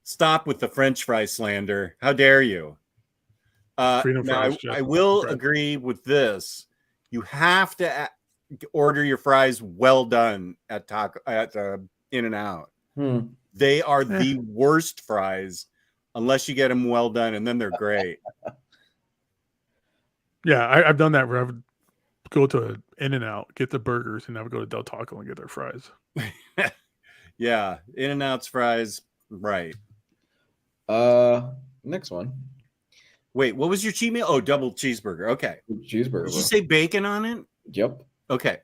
Stop with the French fry slander. How dare you? Freedom Now, fries, I Jeff. will Fries. agree with this. You have to order your fries well done at In-N-Out. They are the worst fries unless you get them well done, and then they're great. Yeah, I've done that where I would go to In-N-Out, get the burgers, and I would go to Del Taco and get their fries. Yeah, In-N-Out's fries, right. Next one. Wait, what was your cheat meal? Oh, double cheeseburger. Okay. Cheeseburger. Did bro. you say bacon on it? Yep. Okay.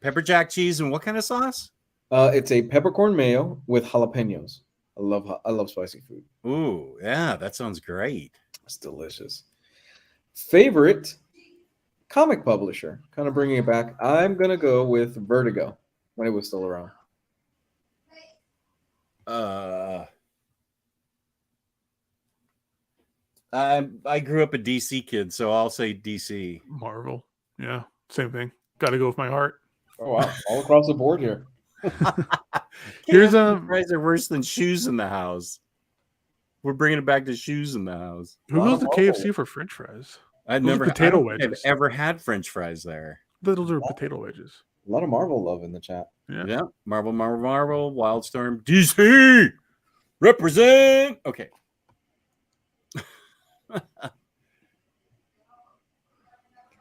Pepper jack cheese and what kind of sauce? It's a peppercorn mayo with jalapenos. I love spicy food. Ooh, yeah, that sounds great. It's delicious. Favorite comic publisher? Kind of bringing it back. I'm gonna go with Vertigo when it was still around. I grew up a DC kid, so I'll say DC. Marvel. Yeah, same thing. Got to go with my heart. Oh wow, all across the board here. Here's fries are worse than shoes in the house. We're bringing it back to shoes in the house. who goes to KFC for French fries? I've Those are never potato I don't think wedges. I've ever had French fries there. Those are potato wedges. A lot of Marvel love in the chat. Yeah. Marvel, Wildstorm, DC, represent. Okay.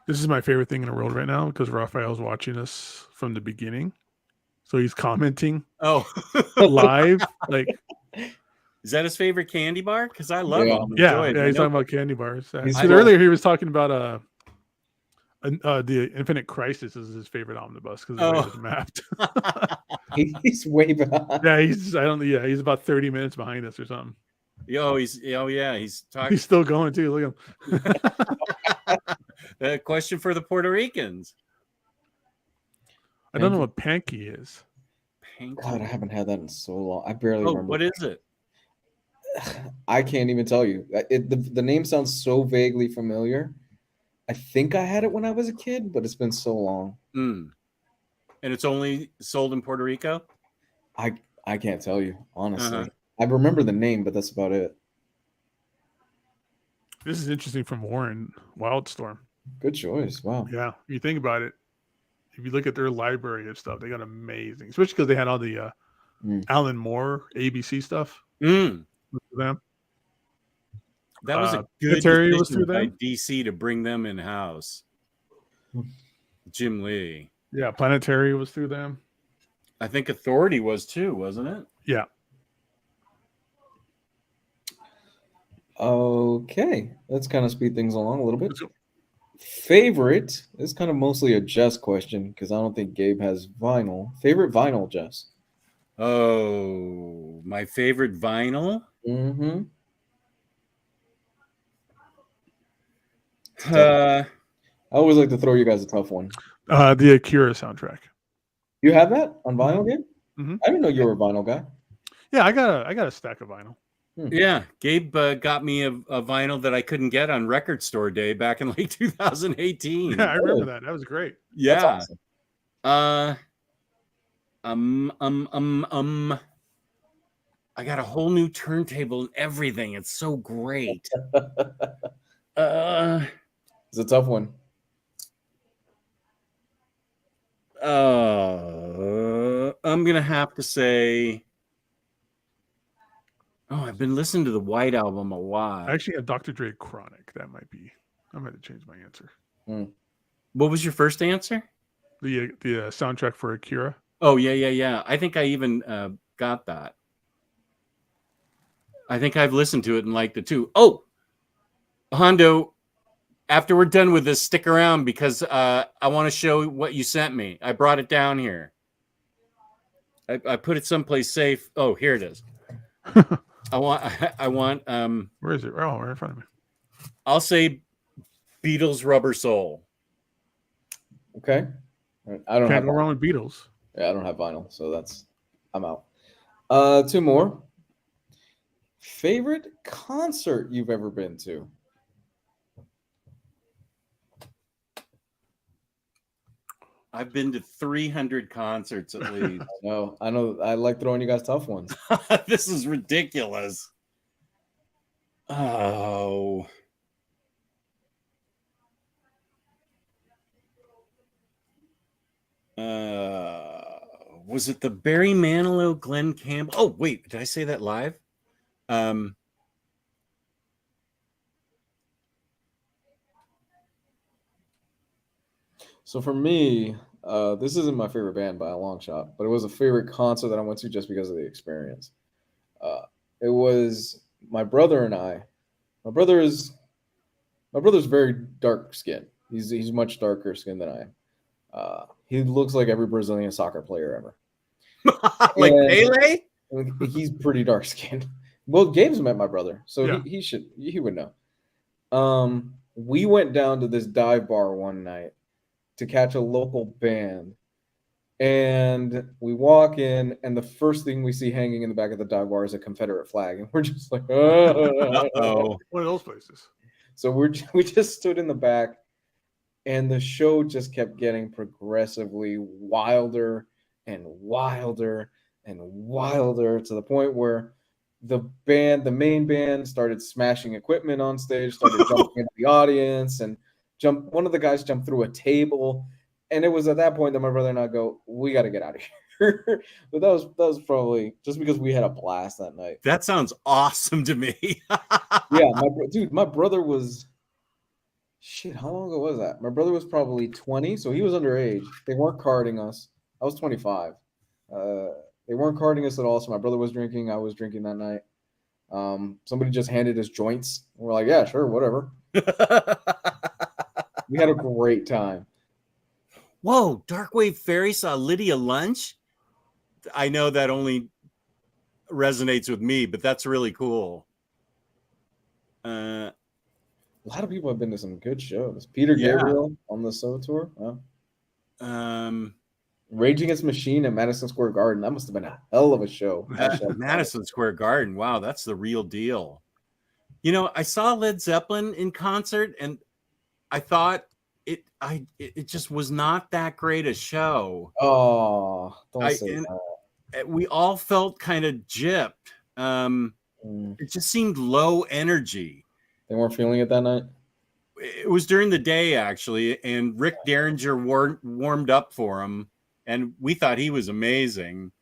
This is my favorite thing in the world right now because Raphael's watching us from the beginning. So he's commenting Oh, live. Like, is that his favorite candy bar? Because I love Yeah. almond yeah, joys. yeah, I he's know- talking about candy bars. He's Because well- earlier he was talking about the Infinite Crisis is his favorite omnibus because the way Oh. it's mapped. He's way behind. Yeah, he's about 30 minutes behind us or something. he's talking. He's still going too. Look at him. A question for the Puerto Ricans. I don't know what Panky is. God, I haven't had that in so long. I barely remember. What is it? I can't even tell you. The name sounds so vaguely familiar. I think I had it when I was a kid, but it's been so long. And it's only sold in Puerto Rico? I can't tell you, honestly. Uh-huh. I remember the name, but that's about it. This is interesting from Warren Wildstorm. Good choice. Wow. Yeah, if you think about it, if you look at their library of stuff, they got amazing, especially because they had all the Alan Moore ABC stuff with them. That was a good Planetary was decision through by them? DC to bring them in house. Jim Lee. Yeah, Planetary was through them. I think Authority was too, wasn't it? Yeah. Okay. Let's kind of speed things along a little bit. Let's go. Favorite this is kind of mostly a Jess question because I don't think Gabe has vinyl. Favorite vinyl, Jess? Oh, my favorite vinyl? Mm-hmm. Uh, I always like to throw you guys a tough one. The Akira soundtrack. You have that on vinyl, Gabe? Mhm. I didn't know you were a vinyl guy. Yeah, I got a stack of vinyl. yeah, Gabe got me a vinyl that I couldn't get on Record Store Day back in like 2018. Yeah, I remember that. That was great. Yeah. That's awesome. I got a whole new turntable and everything. It's so great. It's a tough one. I'm gonna have to say, I've been listening to the White Album a lot. I actually have Dr. Dre Chronic. I might have to change my answer. What was your first answer? The soundtrack for Akira. Oh yeah. I think I even got that. I think I've listened to it and liked it too. Oh, Hondo, after we're done with this, stick around because I want to show what you sent me. I brought it down here. I put it someplace safe. Oh, here it is. I want Where is it? Oh, right in front of me. I'll say Beatles Rubber Soul. Okay. All right. I don't Can't have go wrong with Beatles. Yeah, I don't have vinyl, so I'm out. Two more. Favorite concert you've ever been to? I've been to 300 concerts at least. I know. I like throwing you guys tough ones. This is ridiculous. Oh. Was it the Barry Manilow, Glenn Campbell? Oh, wait, did I say that live? So for me, this isn't my favorite band by a long shot, but it was a favorite concert that I went to just because of the experience. It was my brother and I. My brother's very dark skinned. He's much darker skinned than I am. He looks like every Brazilian soccer player ever. Like And- Pele? He's pretty dark skinned. Well, Gabe's met my brother, so Yeah. he would know. We went down to this dive bar one night to catch a local band, and we walk in, and the first thing we see hanging in the back of the dive bar is a Confederate flag, and we're just like, Uh-oh. One of those places. So we just stood in the back, and the show just kept getting progressively wilder and wilder and wilder to the point where the main band started smashing equipment on stage, started jumping into the audience, and one of the guys jumped through a table, And it was at that point that my brother and I go, we got to get out of here. But that was probably just because we had a blast that night. That sounds awesome to me. Yeah, my brother was, shit, how long ago was that? My brother was probably 20, so he was underage. They weren't carding us. I was 25. They weren't carding us at all. So my brother was drinking. I was drinking that night. Somebody just handed us joints. We're like, yeah, sure, whatever. We had a great time. Whoa, Darkwave Fairy saw Lydia Lunch? I know that only resonates with me, but that's really cool. A lot of people have been to some good shows. Peter Yeah. Gabriel on the Soul Tour. Huh? Rage Against the Machine at Madison Square Garden. That must have been a hell of a show. Madison Square Garden. Wow, that's the real deal. You know, I saw Led Zeppelin in concert, and I thought it just was not that great a show. Oh, don't say that. We all felt kind of gypped. It just seemed low energy. They weren't feeling it that night? It was during the day, actually, and Rick Derringer warmed up for him, and we thought he was amazing.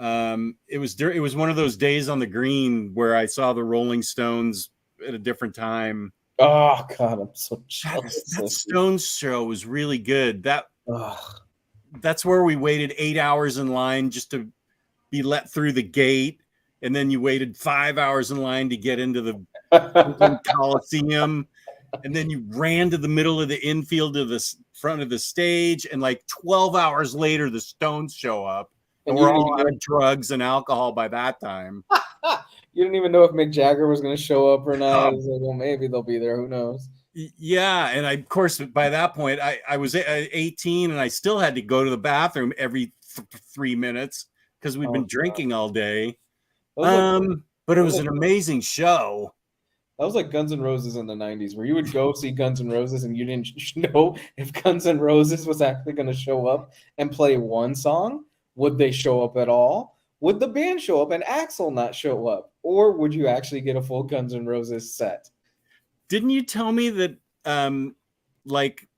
It was one of those days on the green where I saw the Rolling Stones at a different time. Oh God, I'm so jealous. That Stones show was really good. That's where we waited 8 hours in line just to be let through the gate, and then you waited 5 hours in line to get into the Coliseum, and then you ran to the middle of the infield to the front of the stage, and like 12 hours later, the Stones show up, and we're all on drugs and alcohol by that time. You didn't even know if Mick Jagger was going to show up or not. Like, well, maybe they'll be there. Who knows? Yeah, and of course, by that point, I was 18, and I still had to go to the bathroom every 3 minutes because we'd been drinking all day. But it was an amazing show. That was like Guns N' Roses in the 90s, where you would go see Guns N' Roses and you didn't know if Guns N' Roses was actually going to show up and play one song. Would they show up at all? Would the band show up and Axl not show up? Or would you actually get a full Guns N' Roses set? Didn't you tell me that like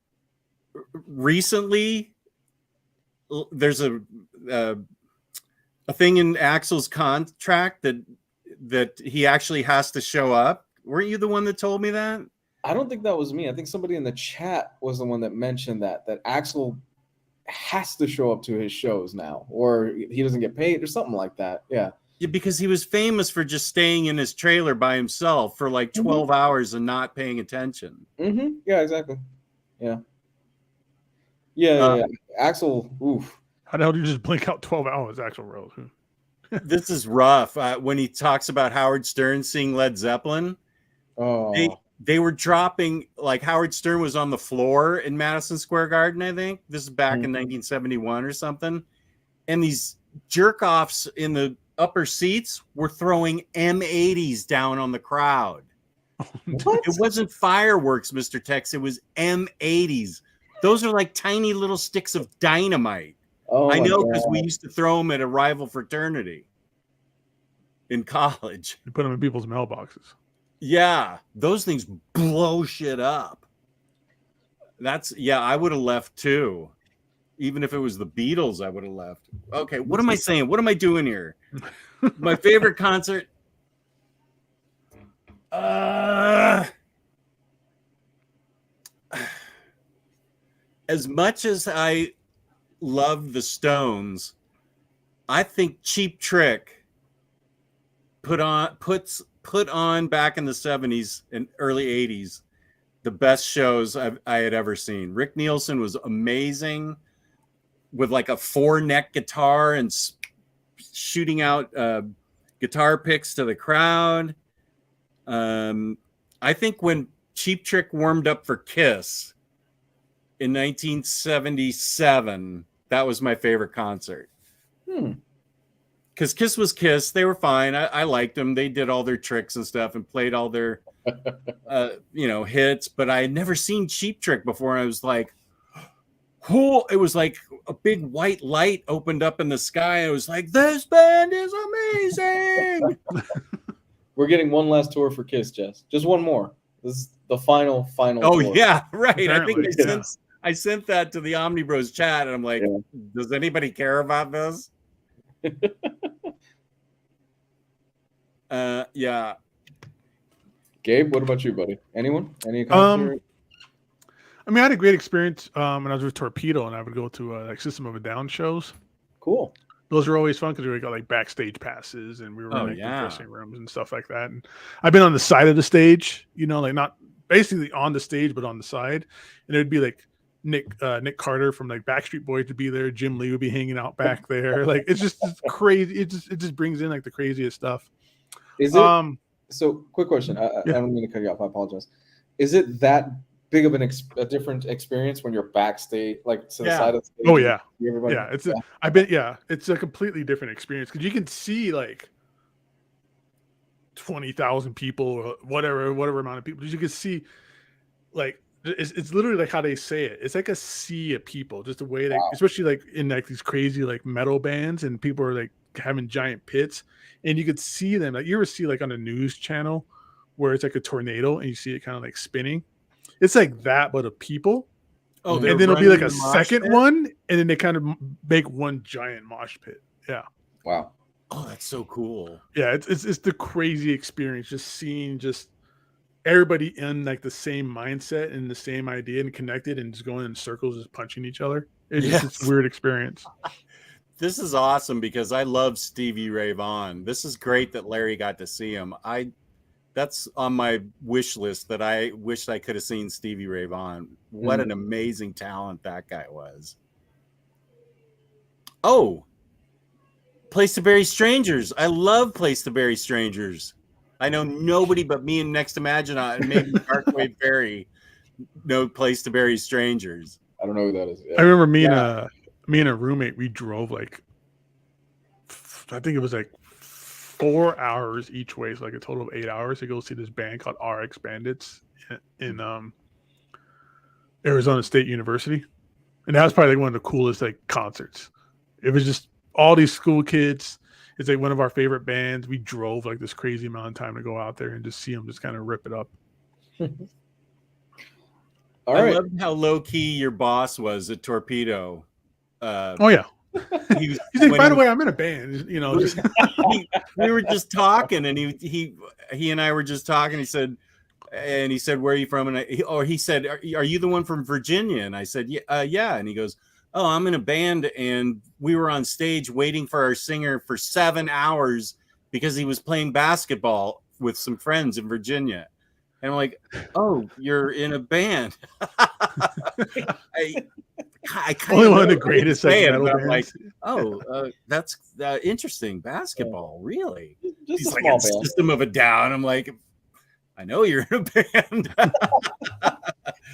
recently there's a thing in Axl's contract that he actually has to show up? Weren't you the one that told me that? I don't think that was me. I think somebody in the chat was the one that mentioned that Axl has to show up to his shows now, or he doesn't get paid or something like that. Yeah, because he was famous for just staying in his trailer by himself for like 12 hours and not paying attention. Yeah, exactly. Yeah. Axl, oof. How the hell do you just blink out 12 hours, Axl Rose? This is rough. When he talks about Howard Stern seeing Led Zeppelin, they were dropping, like Howard Stern was on the floor in Madison Square Garden, I think. This is back in 1971 or something. And these jerk-offs in the upper seats were throwing M80s down on the crowd. What? It wasn't fireworks, Mr. Tex. It was M80s. Those are like tiny little sticks of dynamite. I know, because we used to throw them at a rival fraternity in college. You put them in people's mailboxes. Yeah, those things blow shit up. I would have left too. Even if it was the Beatles, I would have left. Okay, what am I saying? What am I doing here? My favorite concert. As much as I love the Stones, I think Cheap Trick put on back in the 70s and early 80s the best shows I had ever seen. Rick Nielsen was amazing with like a 4-neck guitar and shooting out guitar picks to the crowd. I think when Cheap Trick warmed up for Kiss in 1977, that was my favorite concert. Because Kiss was Kiss. They were fine. I liked them. They did all their tricks and stuff and played all their, hits. But I had never seen Cheap Trick before. And I was like, cool. It was like a big white light opened up in the sky. I was like, this band is amazing. We're getting one last tour for Kiss, Jess. Just one more. This is the final Oh, tour. yeah, right. Apparently, I think I sent that to the OmniBros chat, and I'm like, Yeah. does anybody care about this? Yeah. Gabe, what about you, buddy? Anyone? Any comments? I mean, I had a great experience when I was with Torpedo, and I would go to like System of a Down shows. Cool. Those are always fun because we got like backstage passes, and we were in like the yeah. dressing rooms and stuff like that. And I've been on the side of the stage, you know, like not basically on the stage, but on the side. And it would be like Nick Carter from like Backstreet Boys would be there. Jim Lee would be hanging out back there. Like it's just crazy. It just brings in like the craziest stuff. Is it? So, quick question. I don't mean to cut you off. I apologize. Is it that big of a different experience when you're backstage, like to the side of the stage? Oh yeah, everybody? Yeah. It's a completely different experience because you can see like 20,000 people or whatever amount of people. You can see like it's literally like how they say it. It's like a sea of people, just the way that, especially like in like these crazy like metal bands, and people are like having giant pits, and you could see them. Like you ever see like on a news channel where it's like a tornado and you see it kind of like spinning. It's like that, but of people. Oh, and then it'll be like a second one, and then they kind of make one giant mosh pit. Yeah. Wow. Oh, that's so cool. Yeah, it's the crazy experience, just seeing just everybody in like the same mindset and the same idea and connected and just going in circles, just punching each other. It's just a weird experience. This is awesome because I love Stevie Ray Vaughan. This is great that Larry got to see him. That's on my wish list that I wished I could have seen Stevie Ray Vaughan. What an amazing talent that guy was. Oh, Place to Bury Strangers. I love Place to Bury Strangers. I know nobody but me and Next Imagine and maybe Darkwave Fairy know Place to Bury Strangers. I don't know who that is. Yeah. I remember me and a roommate, we drove like, I think it was like 4 hours each way, so like a total of 8 hours to go see this band called RX Bandits in Arizona State University, and that was probably like one of the coolest like concerts. It was just all these school kids. It's like one of our favorite bands. We drove like this crazy amount of time to go out there and just see them just kind of rip it up. I love how low key your boss was at Torpedo. Oh yeah. He's like, by the way, I'm in a band, you know. Just we were just talking, and he and I were just talking. He said, "Where are you from?" And he said, "Are you the one from Virginia?" And I said, "Yeah." And he goes, "Oh, I'm in a band, and we were on stage waiting for our singer for 7 hours because he was playing basketball with some friends in Virginia." And I'm like, "Oh, you're in a band." I only one of the greatest metal bands. I'm like, oh, that's interesting. Basketball, really? Just He's a like, small it's band. System of a Down. I'm like, I know you're in a band. That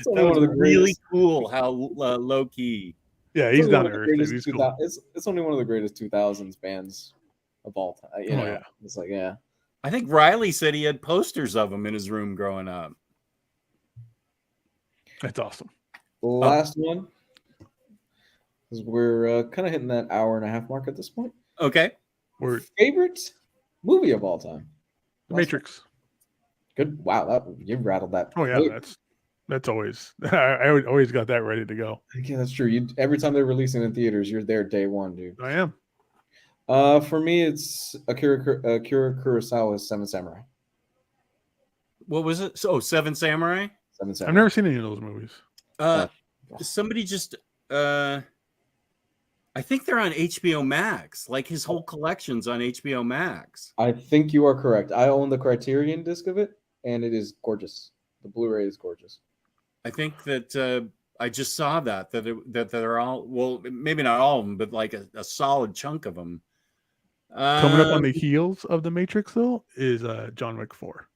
was really cool. How low key. Yeah, he's down to earth. He's cool. It's only one of the greatest 2000s bands of all time. You know, it's like, yeah. I think Riley said he had posters of him in his room growing up. That's awesome. Last one. Because we're kind of hitting that hour and a half mark at this point. Okay. Favorite movie of all time? The Matrix. Good. Wow, you rattled that. Oh yeah, that's always. I always got that ready to go. Yeah, that's true. Every time they're releasing in theaters, you're there day one, dude. I am. For me, it's Akira Kurosawa's Seven Samurai. What was it? So, Seven Samurai. Seven Samurai. I've never seen any of those movies. Somebody just. I think they're on HBO Max. Like his whole collection's on HBO Max. I think you are correct. I own the Criterion disc of it, and it is gorgeous. The Blu-ray is gorgeous. I think that I just saw that they're all, well, maybe not all of them, but like a solid chunk of them. Coming up on the heels of The Matrix, though, is John Wick 4.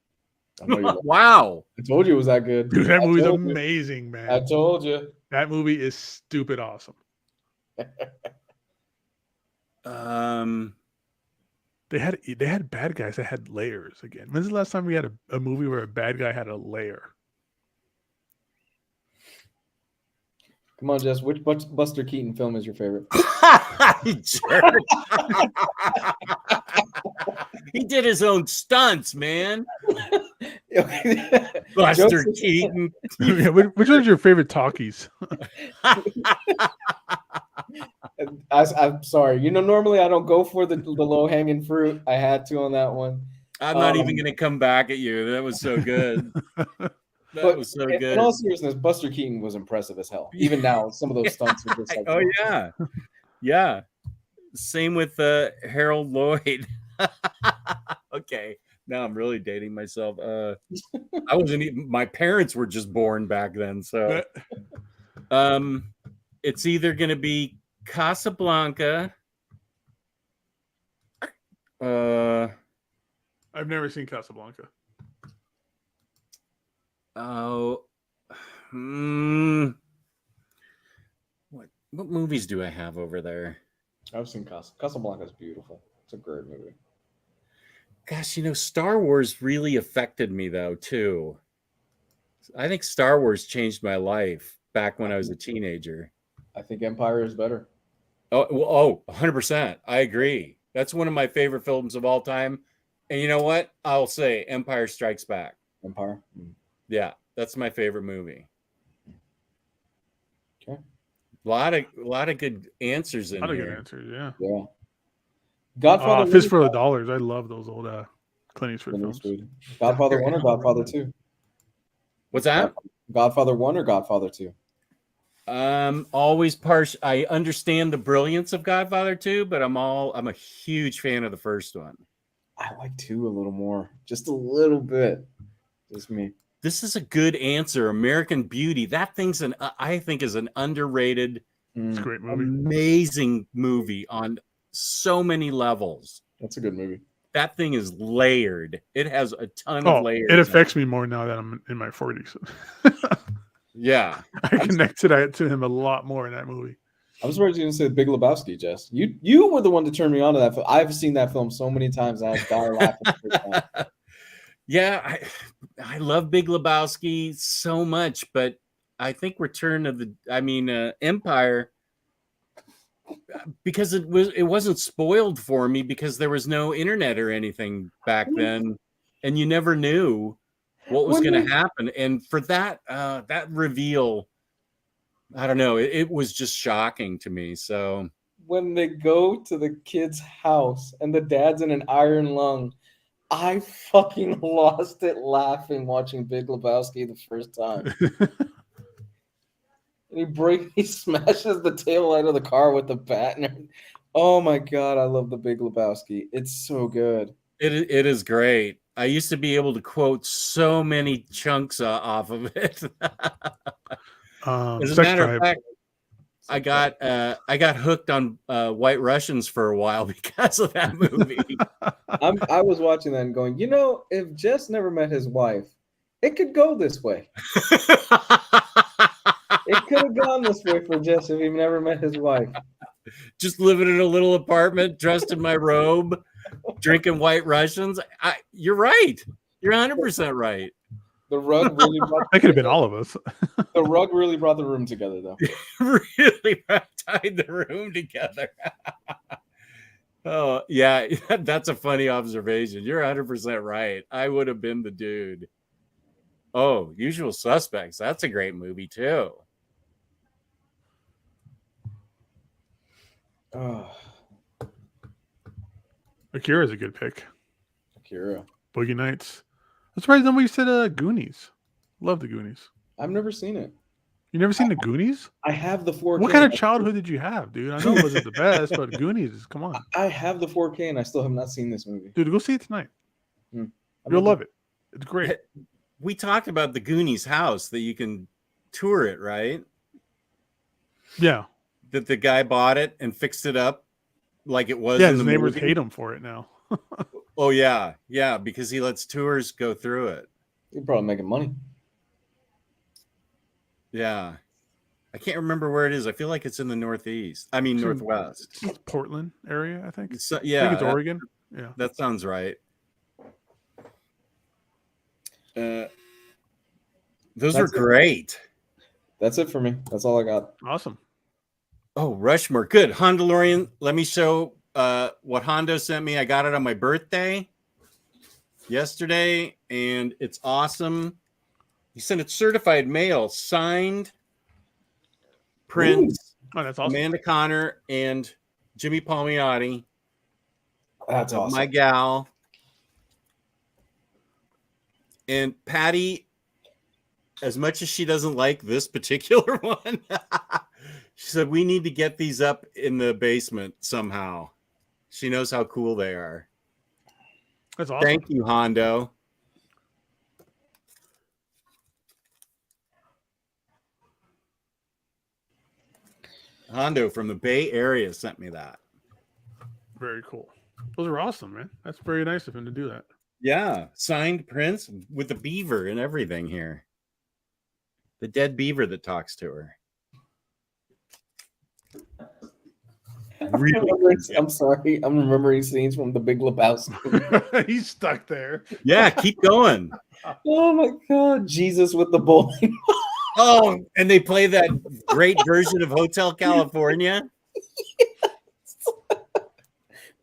Wow. I told you it was that good. Dude, that movie's amazing, man. I told you. That movie is stupid awesome. They had bad guys that had layers again. When's the last time we had a movie where a bad guy had a layer? Come on, Jess. Which Buster Keaton film is your favorite? He did his own stunts, man. Buster Joseph- Keaton. Yeah, which one's your favorite talkies? I'm sorry. Normally I don't go for the low hanging fruit. I had to on that one. I'm not even going to come back at you. That was so good. That was so good. In all seriousness, Buster Keaton was impressive as hell. Even now, some of those stunts are just like, oh yeah, yeah. Same with Harold Lloyd. Okay, now I'm really dating myself. I wasn't even. My parents were just born back then, so it's either going to be Casablanca. I've never seen Casablanca. Oh, what movies do I have over there? I've seen Casablanca is beautiful. It's a great movie. Gosh, Star Wars really affected me though too. I think Star Wars changed my life back when I was a teenager. I think Empire is better. Oh, 100%. I agree. That's one of my favorite films of all time. And you know what? I'll say Empire Strikes Back. Empire. Yeah, that's my favorite movie. Okay. A lot of good answers in A lot of here. good answers, yeah. Yeah. Godfather. Fistful of Dollars. I love those old Clint Eastwood films. Godfather 1 or Godfather 2? What's that? Godfather 1 or Godfather 2? Always partial. I understand the brilliance of Godfather 2, but I'm a huge fan of the first one. I like 2 a little more, just a little bit. Just me. This is a good answer. American Beauty. That thing's I think is an underrated, It's a great movie. amazing movie on so many levels. That's a good movie. That thing is layered. It has a ton of layers. It affects me more now that I'm in my 40s. Yeah. I connected to him a lot more in that movie. I'm surprised you didn't say Big Lebowski, Jess. You were the one to turn me on to that film. I've seen that film so many times, and I died laughing the first time. Yeah, I love Big Lebowski so much, but I think Empire, because it wasn't spoiled for me because there was no internet or anything back then, and you never knew what was going to happen. And for that reveal, I don't know, it was just shocking to me. So when they go to the kid's house and the dad's in an iron lung, I fucking lost it laughing watching Big Lebowski the first time. And he smashes the tail light of the car with the bat. And oh my God, I love the Big Lebowski. It's so good. It is great. I used to be able to quote so many chunks off of it. As a matter of fact, I got hooked on White Russians for a while because of that movie. I was watching that and going, if Jess never met his wife, it could go this way. It could have gone this way for Jess if he never met his wife. Just living in a little apartment, dressed in my robe, drinking White Russians. You're right. You're 100% right. The rug really that could have been all of us. The rug really brought the room together, though. Really tied the room together. Oh, yeah. That's a funny observation. You're 100% right. I would have been the dude. Oh, Usual Suspects. That's a great movie, too. Oh, Akira's a good pick. Akira. Boogie Nights. I'm surprised nobody said Goonies. Love the Goonies. I've never seen it. You never seen the Goonies? I have the 4K. What kind of childhood did you have, dude? I know it wasn't the best, but Goonies, come on. I have the 4K and I still have not seen this movie. Dude, go see it tonight. You'll love it. It's great. We talked about the Goonies house that you can tour it, right? Yeah. That the guy bought it and fixed it up like it was. Yeah, in his the neighbors movie. hate him for it now. Oh, yeah. Yeah, because he lets tours go through it. You're probably making money. Yeah. I can't remember where it is. I feel like it's in the Northeast. I mean, Northwest. It's Portland area, I think. Yeah. I think it's Oregon. Yeah. That sounds right. Those are great. That's it for me. That's all I got. Awesome. Oh, Rushmore. Good. Hondalorian. Let me show what Hondo sent me. I got it on my birthday. yesterday, and it's awesome. He sent it certified mail, signed prints. Oh, that's awesome. Amanda Connor and Jimmy Palmiotti. That's awesome. My gal. And Patty, as much as she doesn't like this particular one, she said, we need to get these up in the basement somehow. She knows how cool they are. That's awesome. Thank you, Hondo. Hondo from the Bay Area sent me that. Very cool. Those are awesome, man. That's very nice of him to do that. Yeah, signed prints with the beaver and everything here. The dead beaver that talks to her. Really? I'm sorry. I'm remembering scenes from The Big Lebowski. He's stuck there. Yeah, keep going. Oh my God, Jesus with the bowling. Oh, and they play that great version of Hotel California.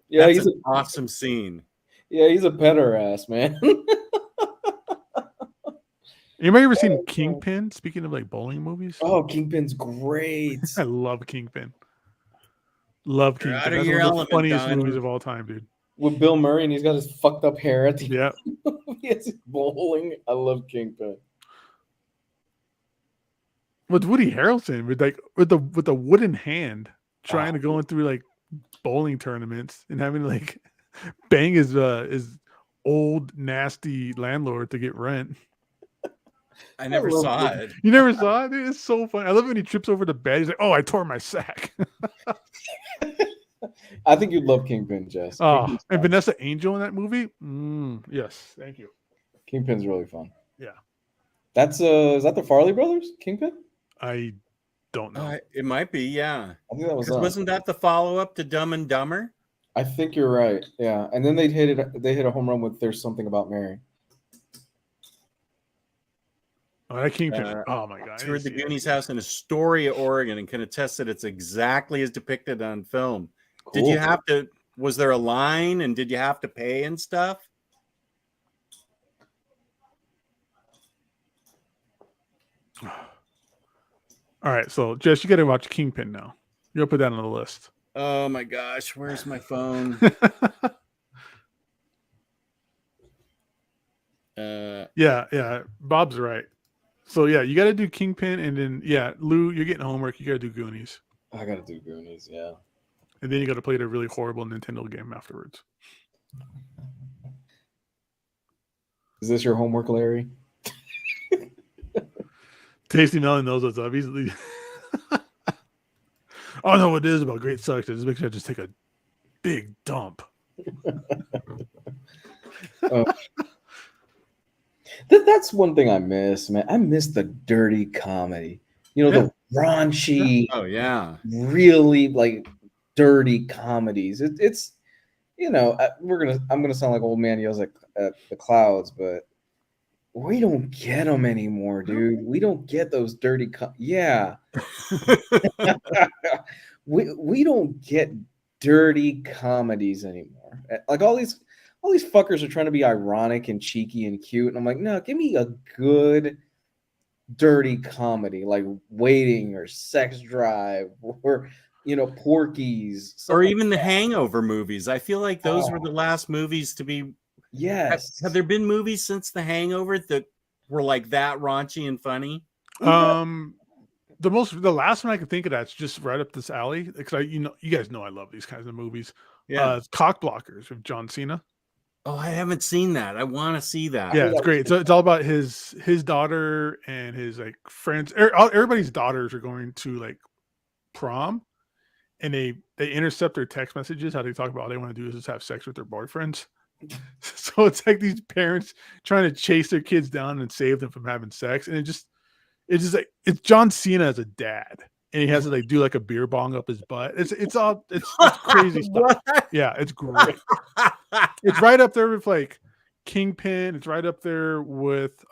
Yeah, That's he's an awesome scene. he's a petter ass, man. Anybody ever seen Kingpin? Speaking of like bowling movies, Oh, Kingpin's great. I love Kingpin. Love You're Kingpin. out of That's your one of the element, funniest Don. movies of all time, dude. With Bill Murray, and he's got his fucked up hair at the Yeah. Yes, bowling. I love Kingpin. With Woody Harrelson, with the wooden hand, trying to go in through like bowling tournaments and having to like bang his old nasty landlord to get rent. I never love saw it. it. You never saw it? Dude, it's so funny. I love it when he trips over the bed. He's like, "Oh, I tore my sack." I think you'd love Kingpin, Jess. Oh, Kingpin's and fun. Vanessa Angel in that movie. Yes, thank you. Kingpin's really fun. Yeah. That's is that the Farley brothers? Kingpin? I don't know. It might be, yeah. I think that was 'Cause us. wasn't that the follow-up to Dumb and Dumber? I think you're right. Yeah, and then they hit a home run with "There's Something About Mary." Oh, that Kingpin. Oh my god. I Toured the didn't see it. Goonies house in Astoria, Oregon, and can attest that it's exactly as depicted on film. Did Cool. you have to? Was there a line, and did you have to pay and stuff? All right, so Jess, you got to watch Kingpin now. You'll put that on the list. Oh my gosh, where's my phone? Yeah. Bob's right. So yeah, you got to do Kingpin, and then Lou, you're getting homework. You got to do Goonies, I gotta do Goonies. Yeah. and then you got to play the really horrible Nintendo game afterwards. Is this your homework, Larry? Tasty Melon knows what's up. He's I know what it is about great sucks. It just makes you just take a big dump. That's one thing I miss, man. I miss the dirty comedy. The raunchy, Oh yeah. really like dirty comedies. It's I'm gonna sound like old man yells at the clouds, but we don't get them anymore, dude. We don't get those dirty. we don't get dirty comedies anymore. Like all these fuckers are trying to be ironic and cheeky and cute, and I'm like, no, give me a good dirty comedy like Waiting or Sex Drive or Porky's, Or even the Hangover movies. I feel like those were the last movies to be. Yes. Have there been movies since The Hangover that were like that raunchy and funny? The last one I can think of that's just right up this alley, because you guys know I love these kinds of movies. Yeah. It's Cock Blockers with John Cena. Oh, I haven't seen that. I want to see that. Yeah, it's great. So it's all about his daughter and his like friends. Everybody's daughters are going to like prom, and they intercept their text messages. How they talk about all they want to do is just have sex with their boyfriends. So it's like these parents trying to chase their kids down and save them from having sex, and it's just like it's John Cena as a dad, and he has to like do like a beer bong up his butt. It's crazy stuff. Yeah, it's great. It's right up there with like Kingpin. It's right up there with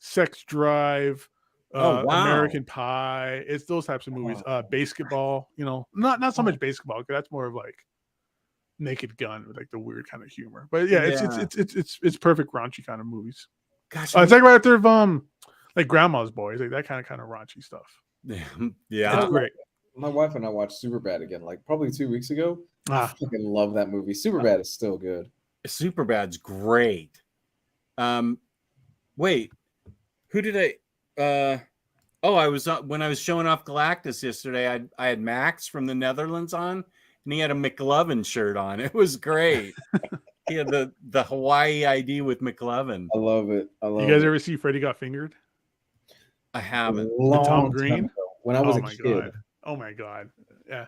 Sex Drive, wow. American Pie. It's those types of movies. Basketball, not so much basketball, because that's more of like Naked Gun with like the weird kind of humor. But yeah, Yeah. it's perfect raunchy kind of movies. Gosh, It's like right after like Grandma's Boys, like that kind of raunchy stuff. yeah. It's great. My wife and I watched Superbad again, like probably 2 weeks ago. I Ah, fucking love that movie. Superbad is still good. Superbad's great. Wait, who did I? I was when I was showing off Galactus yesterday. I had Max from the Netherlands on, and he had a McLovin shirt on. It was great. He had the Hawaii ID with McLovin. I love it. I love you guys it. ever see Freddy Got Fingered? I haven't. Long Tom time Green? ago, when I was a my kid. god! Oh my god! Yeah,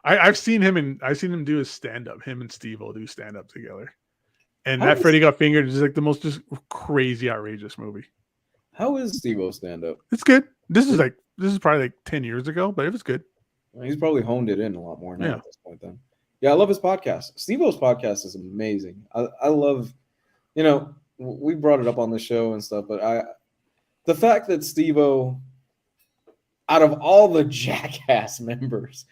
I've seen him do his stand up. Him and Steve will do stand up together, and How that is- Freddy Got Fingered is like the most just crazy, outrageous movie. How is Steve-O stand-up? It's good. This is probably like 10 years ago, but it was good. He's probably honed it in a lot more now Yeah. at this point. Then, yeah, I love his podcast. Steve-O's podcast is amazing. I love, we brought it up on the show and stuff, but the fact that Steve-O, out of all the Jackass members,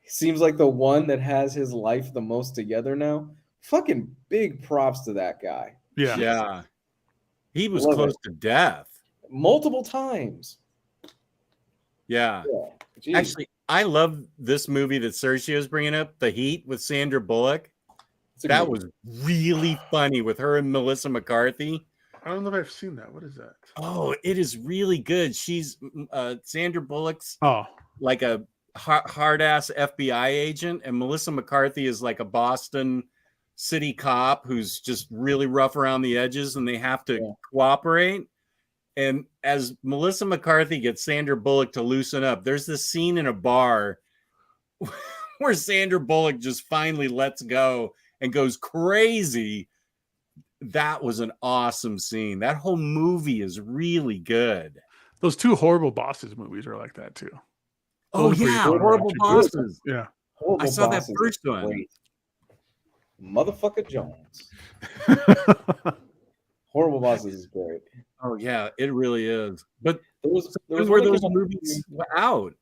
seems like the one that has his life the most together now. Fucking big props to that guy. Yeah. Yeah. He was Love close it. to death. Multiple times. Yeah. Jeez. Actually, I love this movie that Sergio's bringing up, The Heat with Sandra Bullock. It's a That good- was really funny with her and Melissa McCarthy. I don't know if I've seen that. What is that? Oh, it is really good. She's Sandra Bullock's Oh, like a hard ass FBI agent, and Melissa McCarthy is like a Boston city cop who's just really rough around the edges, and they have to cooperate. And as Melissa McCarthy gets Sandra Bullock to loosen up, there's this scene in a bar where Sandra Bullock just finally lets go and goes crazy. That was an awesome scene. That whole movie is really good. those two Horrible Bosses movies are like that too. Oh, Those are pretty yeah. fun to Horrible watch. Bosses. Yeah. Horrible I saw that Bosses is first one. great. Motherfucker Jones. Horrible Bosses is great. Oh, yeah, it really is. But There was where one that those came out- movies out?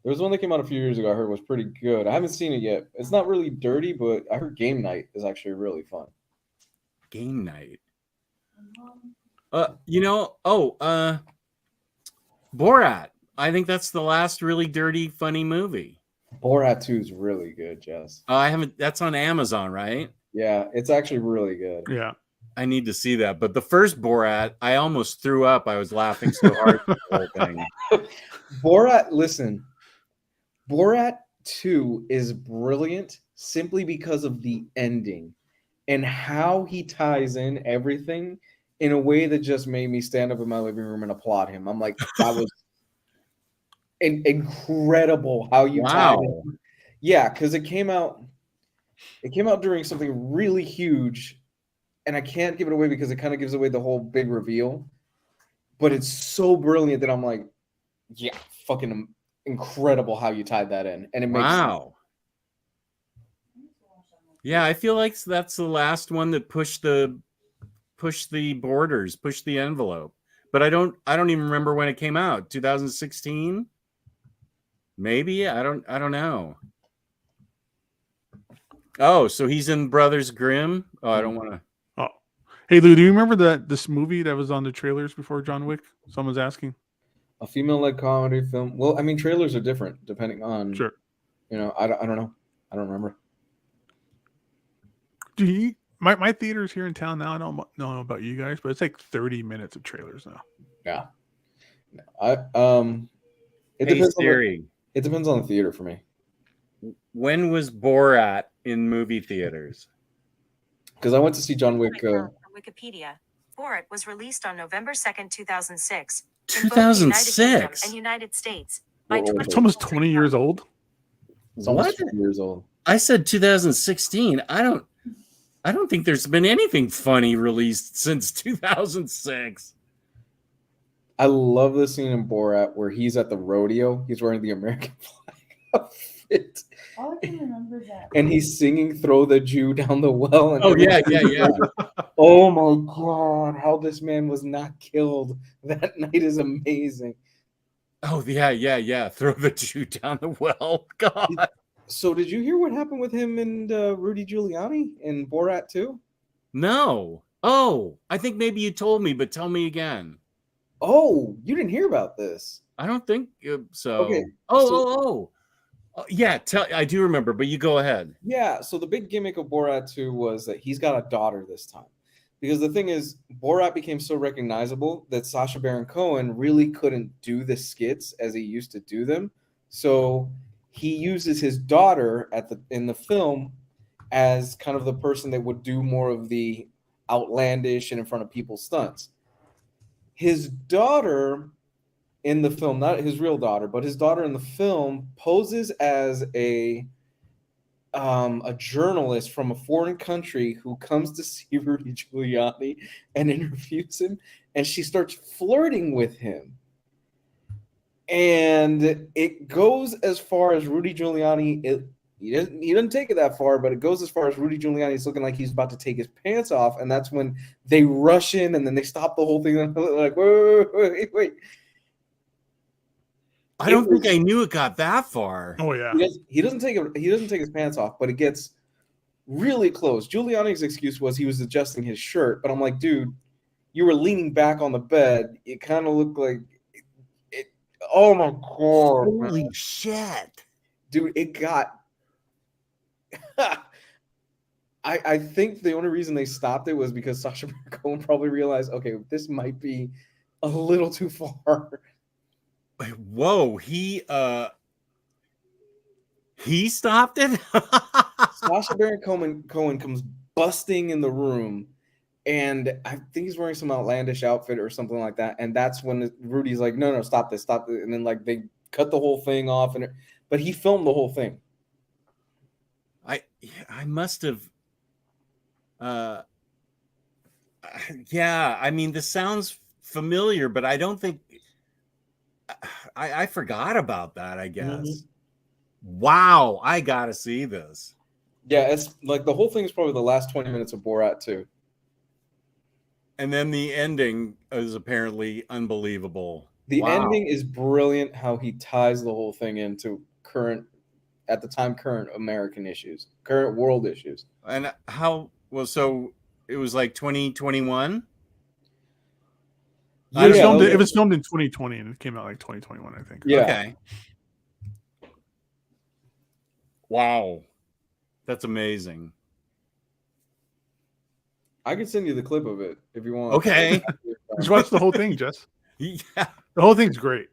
There was one that came out a few years ago. I heard was pretty good. I haven't seen it yet. It's not really dirty, but I heard Game Night is actually really fun. Game Night. Um, Borat. I think that's the last really dirty, funny movie. Borat 2 is really good, Jess. I haven't. That's on Amazon, right? Yeah, it's actually really good. Yeah. I need to see that. But the first Borat, I almost threw up. I was laughing so hard at the whole thing. Borat 2 is brilliant simply because of the ending and how he ties in everything in a way that just made me stand up in my living room and applaud him. I'm like, that was incredible how you tied Wow. in. Yeah, because it came out during something really huge, and I can't give it away because it kind of gives away the whole big reveal. But it's so brilliant that I'm like, yeah, fucking incredible how you tied that in, and it makes sense. Wow. Yeah, I feel like that's the last one that pushed the borders, pushed the envelope. But I don't even remember when it came out. 2016? Maybe? I don't know. Oh, so he's in Brothers Grimm? Oh, I don't want to. Oh. Hey Lou, do you remember this movie that was on the trailers before John Wick? Someone's asking. A female-led comedy film. Well, I mean, trailers are different depending on. Sure. I don't know. I don't remember. Do you, my theater's here in town now. I don't know about you guys, but it's like 30 minutes of trailers now. Yeah. It Hey, depends. Siri, It depends on the theater for me. when was Borat in movie theaters? Because I went to see John Wick. From Wikipedia. Borat was released on November 2nd, 2006. in both the United Kingdom 2006? and United States. By What was it? It's almost 20 years old. It's almost What? 2 years old. I said 2016. I don't think there's been anything funny released since 2006. I love the scene in Borat where he's at the rodeo. He's wearing the American flag outfit. All I can remember is that. And he's singing "Throw the Jew Down the Well." And Oh yeah, yeah. Oh my God, how this man was not killed that night is amazing. Oh yeah. Throw the Jew down the well. God. So did you hear what happened with him and Rudy Giuliani in Borat 2? No. Oh, I think maybe you told me, but tell me again. Oh, you didn't hear about this. I don't think so. Okay. Yeah, I do remember, but you go ahead. Yeah, so the big gimmick of Borat 2 was that he's got a daughter this time. Because the thing is, Borat became so recognizable that Sacha Baron Cohen really couldn't do the skits as he used to do them. So he uses his daughter in the film as kind of the person that would do more of the outlandish and in front of people stunts. His daughter in the film, not his real daughter, but his daughter in the film poses as a journalist from a foreign country who comes to see Rudy Giuliani and interviews him, and she starts flirting with him. And it goes as far as Rudy Giuliani. He doesn't take it that far, but it goes as far as Rudy Giuliani is looking like he's about to take his pants off, and that's when they rush in, and then they stop the whole thing. And they're like, wait. I don't think I knew it got that far. Oh yeah. He doesn't take his pants off, but it gets really close. Giuliani's excuse was he was adjusting his shirt, but I'm like, dude, you were leaning back on the bed. It kind of looked like it. Oh my god! Holy shit, dude! It got. I think the only reason they stopped it was because Sacha Baron Cohen probably realized, okay, this might be a little too far. Whoa, he stopped it. Sacha Baron Cohen comes busting in the room, and I think he's wearing some outlandish outfit or something like that. And that's when Rudy's like, "No, stop this!" And then like they cut the whole thing off, but he filmed the whole thing. I must have. Yeah, I mean, this sounds familiar, but I don't think. I forgot about that, I guess. Mm-hmm. Wow, I gotta see this. Yeah, it's like the whole thing is probably the last 20 minutes of Borat 2. And then the ending is apparently unbelievable. The ending is brilliant, how he ties the whole thing into current American issues, current world issues. And so it was like 2021? Yeah, it was filmed in 2020 and it came out like 2021, I think. Yeah. Okay. Wow. That's amazing. I can send you the clip of it if you want. Okay. Just watch the whole thing, Jess. Yeah. The whole thing's great.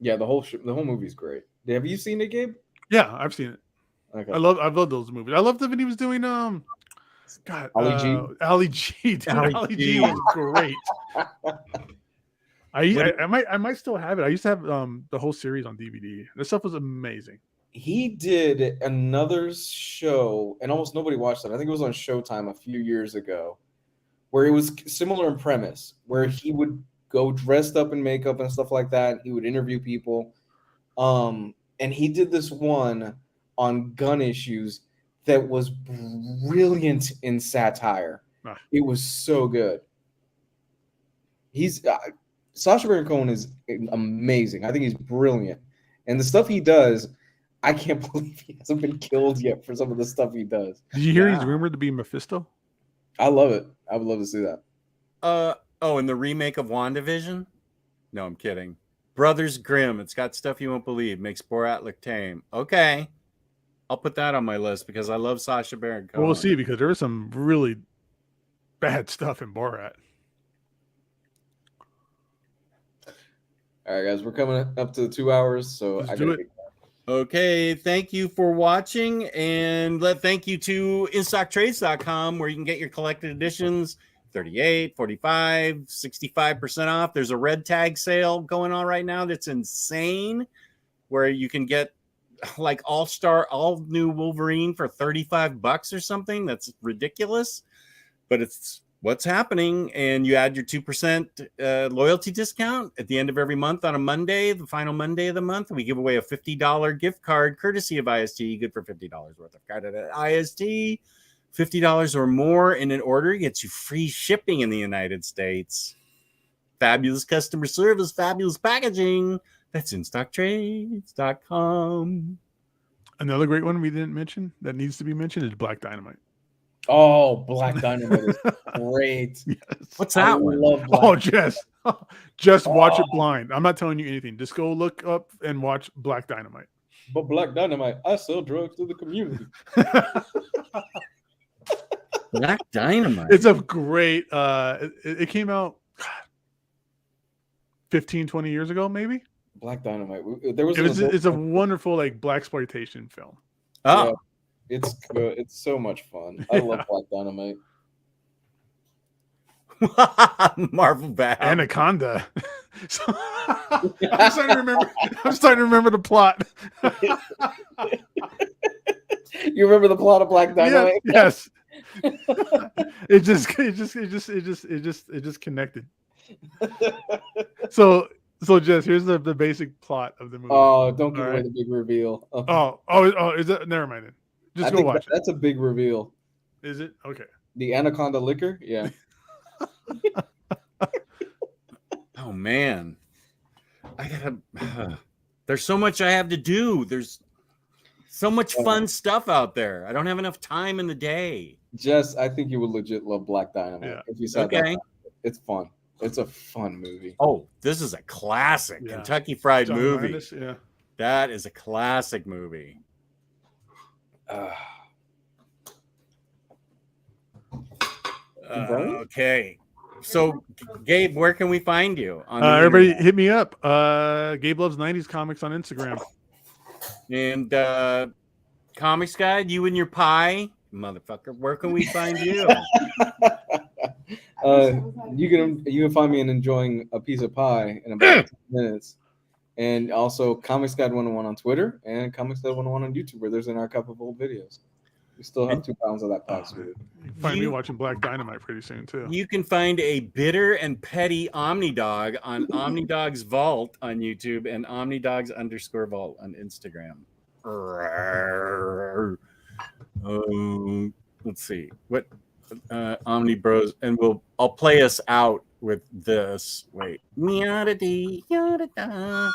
Yeah, the whole movie's great. Have you seen it, Gabe? Yeah, I've seen it. Okay. I love those movies. I loved it when he was doing Ali G. Ali G was great. I might still have it. I used to have the whole series on DVD. This stuff was amazing. He did another show, and almost nobody watched it. I think it was on Showtime a few years ago, where it was similar in premise, where he would go dressed up in makeup and stuff like that. And he would interview people. And he did this one on gun issues that was brilliant in satire. It was so good. He's Sacha Baron Cohen is amazing. I think he's brilliant, and the stuff he does, I can't believe he hasn't been killed yet for some of the stuff he does. Did you hear he's rumored to be Mephisto? I love it. I would love to see that. In the remake of WandaVision? No, I'm kidding. Brothers Grimm. It's got stuff you won't believe. Makes Borat look tame. Okay. I'll put that on my list because I love Sacha Baron Cohen. Well, we'll see, because there was some really bad stuff in Borat. All right, guys, we're coming up to the 2 hours, so I gotta get Okay, thank you for watching, and thank you to InStockTrades.com, where you can get your collected editions 38, 45, 65% off. There's a red tag sale going on right now that's insane, where you can get like all new Wolverine for $35 or something. That's ridiculous, but it's what's happening. And you add your 2% loyalty discount at the end of every month on a Monday, the final Monday of the month. We give away a $50 gift card courtesy of IST, good for $50 worth of credit at IST. $50 or more in an order gets you free shipping in the United States. Fabulous customer service, fabulous packaging. That's InStockTrades.com. Another great one we didn't mention that needs to be mentioned is Black Dynamite. Oh, Black Dynamite is great. Yes. What's I that one? love Black. Oh, just watch it blind. I'm not telling you anything. Just go look up and watch Black Dynamite. But Black Dynamite, I sell drugs to the community. Black Dynamite. It's a great. It came out 15, 20 years ago, maybe. Black Dynamite. There was. It's a wonderful like blaxploitation film. Oh, Yeah, it's good. It's so much fun. I love Black Dynamite. Marvel Bat. Anaconda. So, I'm starting to remember the plot. You remember the plot of Black Dynamite? Yes. It just connected. So Jess, here's the basic plot of the movie. Oh, don't give All away right. the big reveal. Oh, is that? Never mind then. Just go watch it. That's a big reveal. Is it? Okay. The Anaconda liquor? Yeah. Oh man, I gotta. There's so much I have to do. There's so much fun stuff out there. I don't have enough time in the day. Jess, I think you would legit love Black Dynamite Yeah. if you saw Okay. that. It's fun. It's a fun movie. Oh, this is a classic Yeah. Kentucky Fried John movie. Landis, yeah. That is a classic movie. Brian? Okay. So, Gabe, where can we find you? On the Everybody internet? hit me up. Gabe Loves 90s Comics on Instagram. And Comics Guide, you and your pie, motherfucker. Where can we find you? You can find me in enjoying a piece of pie in about 10 minutes. And also Comics Guide 101 on Twitter and Comics Guide 101 on YouTube, where there's an archive of old videos. We still have 2 pounds of that pie. You can find me watching Black Dynamite pretty soon too. You can find a bitter and petty Omnidog on Omnidog's Vault on YouTube and Omnidogs_vault on Instagram. Let's see what OmniBros, and I'll play us out with this. Wait, yada dee, yada da.